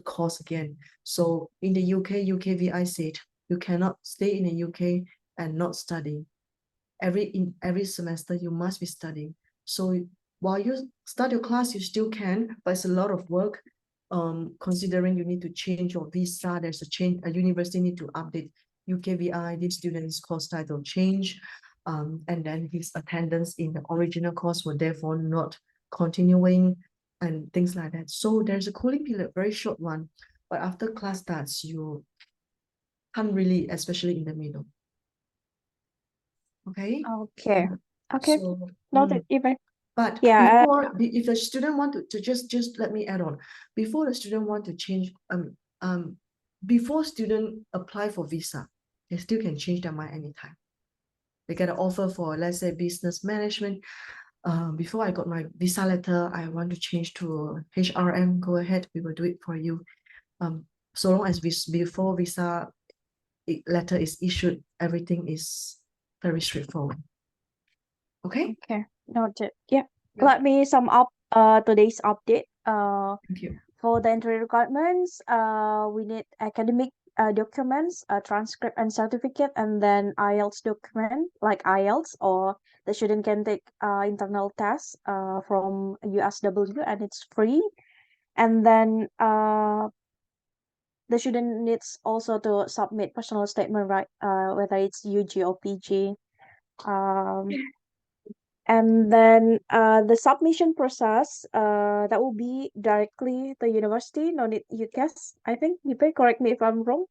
course again. So in the UK, UKVI said you cannot stay in the UK and not study. Every semester you must be studying. So while you start your class, you still can, but it's a lot of work. Considering you need to change your visa, there's a university need to update UKVI, this student's course title change, and then his attendance in the original course will therefore not continuing, and things like that. So there's a cooling period, very short one, but after class starts, you can't really, especially in the middle. Okay. Okay. Okay. So, Noted, even. but Yeah. before, if the student want to just let me add on, before the student want to change, before student apply for visa, they still can change their mind anytime. They get an offer for, let's say, business management. Before I got my visa letter, I want to change to HRM. Go ahead, we will do it for you. So long as before visa letter is issued, everything is very straightforward. Okay? Okay, noted. Yeah. Yeah. Let me sum up today's update. Thank you. For the entry requirements, we need academic documents, a transcript and certificate, and then IELTS document like IELTS, or the student can take internal tests from USW and it's free. And then the student needs also to submit personal statement, right? Whether it's UG or PG. And then the submission process that will be directly the university, no need UCAS. I think you pay. Correct me if I'm wrong.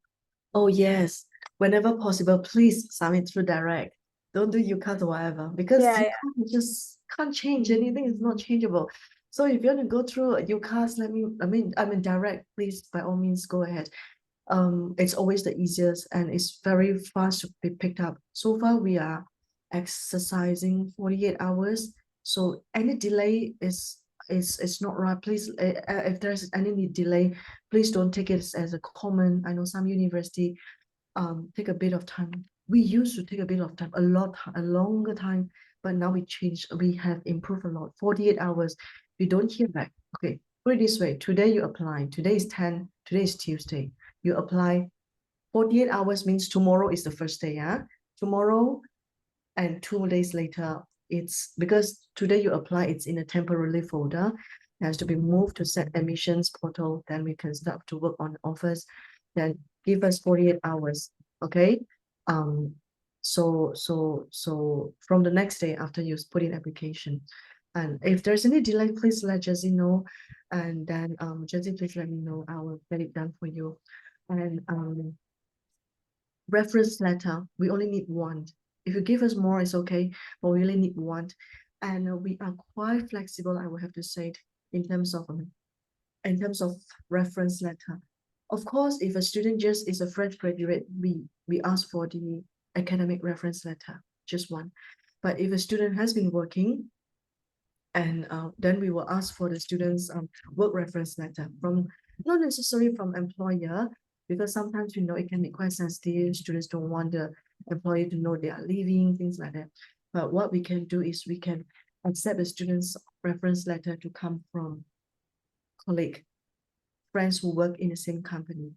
Oh, yes. Whenever possible, please submit through direct. Don't do UCAS or whatever, because Yeah, you just can't change anything. It's not changeable. So if you want to go through UCAS, I mean direct, please by all means go ahead. It's always the easiest and it's very fast to be picked up. So far, we are exercising 48 hours. So any delay is not right. Please, if there's any delay, please don't take it as a common. I know some university take a bit of time. We used to take a bit of time, a longer time, but now we changed. We have improved a lot. 48 hours. You don't hear back. Okay, put it this way. Today you apply. Today is 10. Today is Tuesday. You apply. 48 hours means tomorrow is the first day. Yeah, tomorrow and 2 days later, it's because today you apply, it's in a temporary folder. It has to be moved to set admissions portal. Then we can start to work on offers. Then give us 48 hours. Okay. So from the next day after you put in application. And if there's any delay, please let Jessie know. And then Jessie, please let me know. I will get it done for you. And reference letter, we only need one. If you give us more, it's okay, but we really need one. And we are quite flexible, I will have to say, in terms of reference letter. Of course, if a student just is a fresh graduate, we ask for the academic reference letter, just one. But if a student has been working, and then we will ask for the students' work reference letter from, not necessarily from employer, because sometimes it can be quite sensitive. Students don't want the employer to know they are leaving, things like that. But what we can do is we can accept the students' reference letter to come from colleague, friends who work in the same company.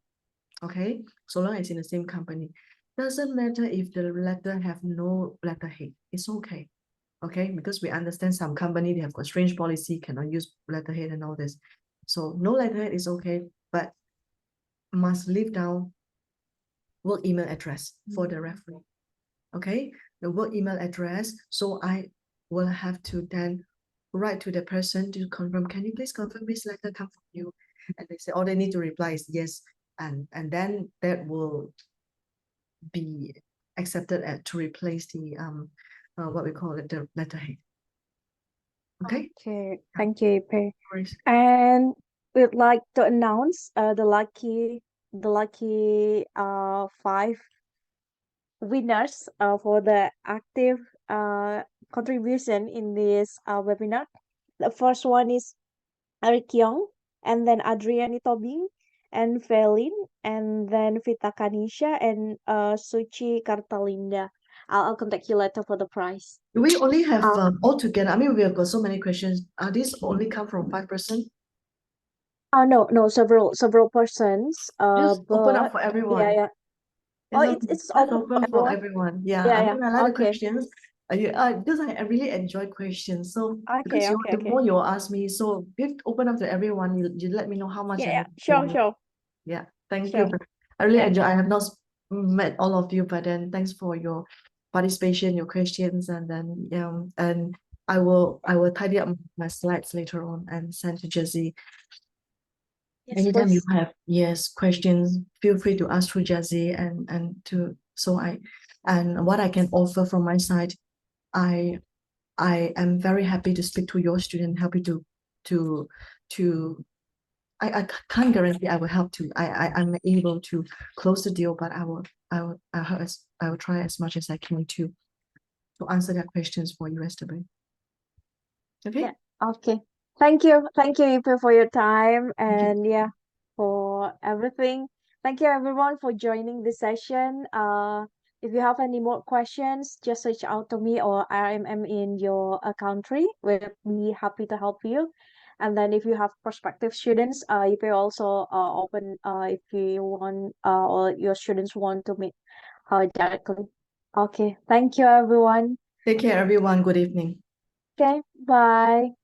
Okay, so long as in the same company. Doesn't matter if the letter have no letterhead, it's okay. Okay, because we understand some company, they have got strange policy, cannot use letterhead and all this. So no letterhead is okay, but must leave down work email address for the referee. Okay, the work email address. So I will have to then write to the person to confirm, can you please confirm this letter come from you? And they say all they need to reply is yes. And then that will be accepted to replace the what we call it, the letterhead. Okay. Okay, thank you, Ipe. Worries. And we'd like to announce the lucky 5 winners for the active contribution in this webinar. The first one is Eric Young, and then Adriani Tobing, and Felin, and then Vita Kanisha, and Suci Kartalinda. I'll contact you later for the prize. We only have all together. I mean, we have got so many questions. Are these only come from 5%? No, several persons. Just open up But for everyone. yeah. Oh, it's Let's open for open for everyone. everyone. Yeah, Yeah, I yeah. mean, I like the Okay. questions. Because I really enjoy questions. So because Okay. the more you ask me, so if open up to everyone, you let me know how much I Yeah, need to sure, do. sure. Yeah, thank Sure. you. I really Yeah. enjoy. I have not met all of you, but then thanks for your participation, your questions, and then and I will tidy up my slides later on and send to Jessie. Yes, Anytime you please. have questions, feel free to ask through Jessie and what I can offer from my side, I am very happy to speak to your student, happy to I can't guarantee I will help to I'm able to close the deal, but I will try as much as I can to answer their questions for USW. Okay. Yeah. Okay. Thank you, Ipe, for your time and for everything. Thank you everyone for joining this session. if you have any more questions, just reach out to me or RMM in your country. We'll be happy to help you. And then if you have prospective students, you can also open if you want or your students want to meet directly. Okay, thank you everyone. Take care, everyone. Good evening. Okay, bye.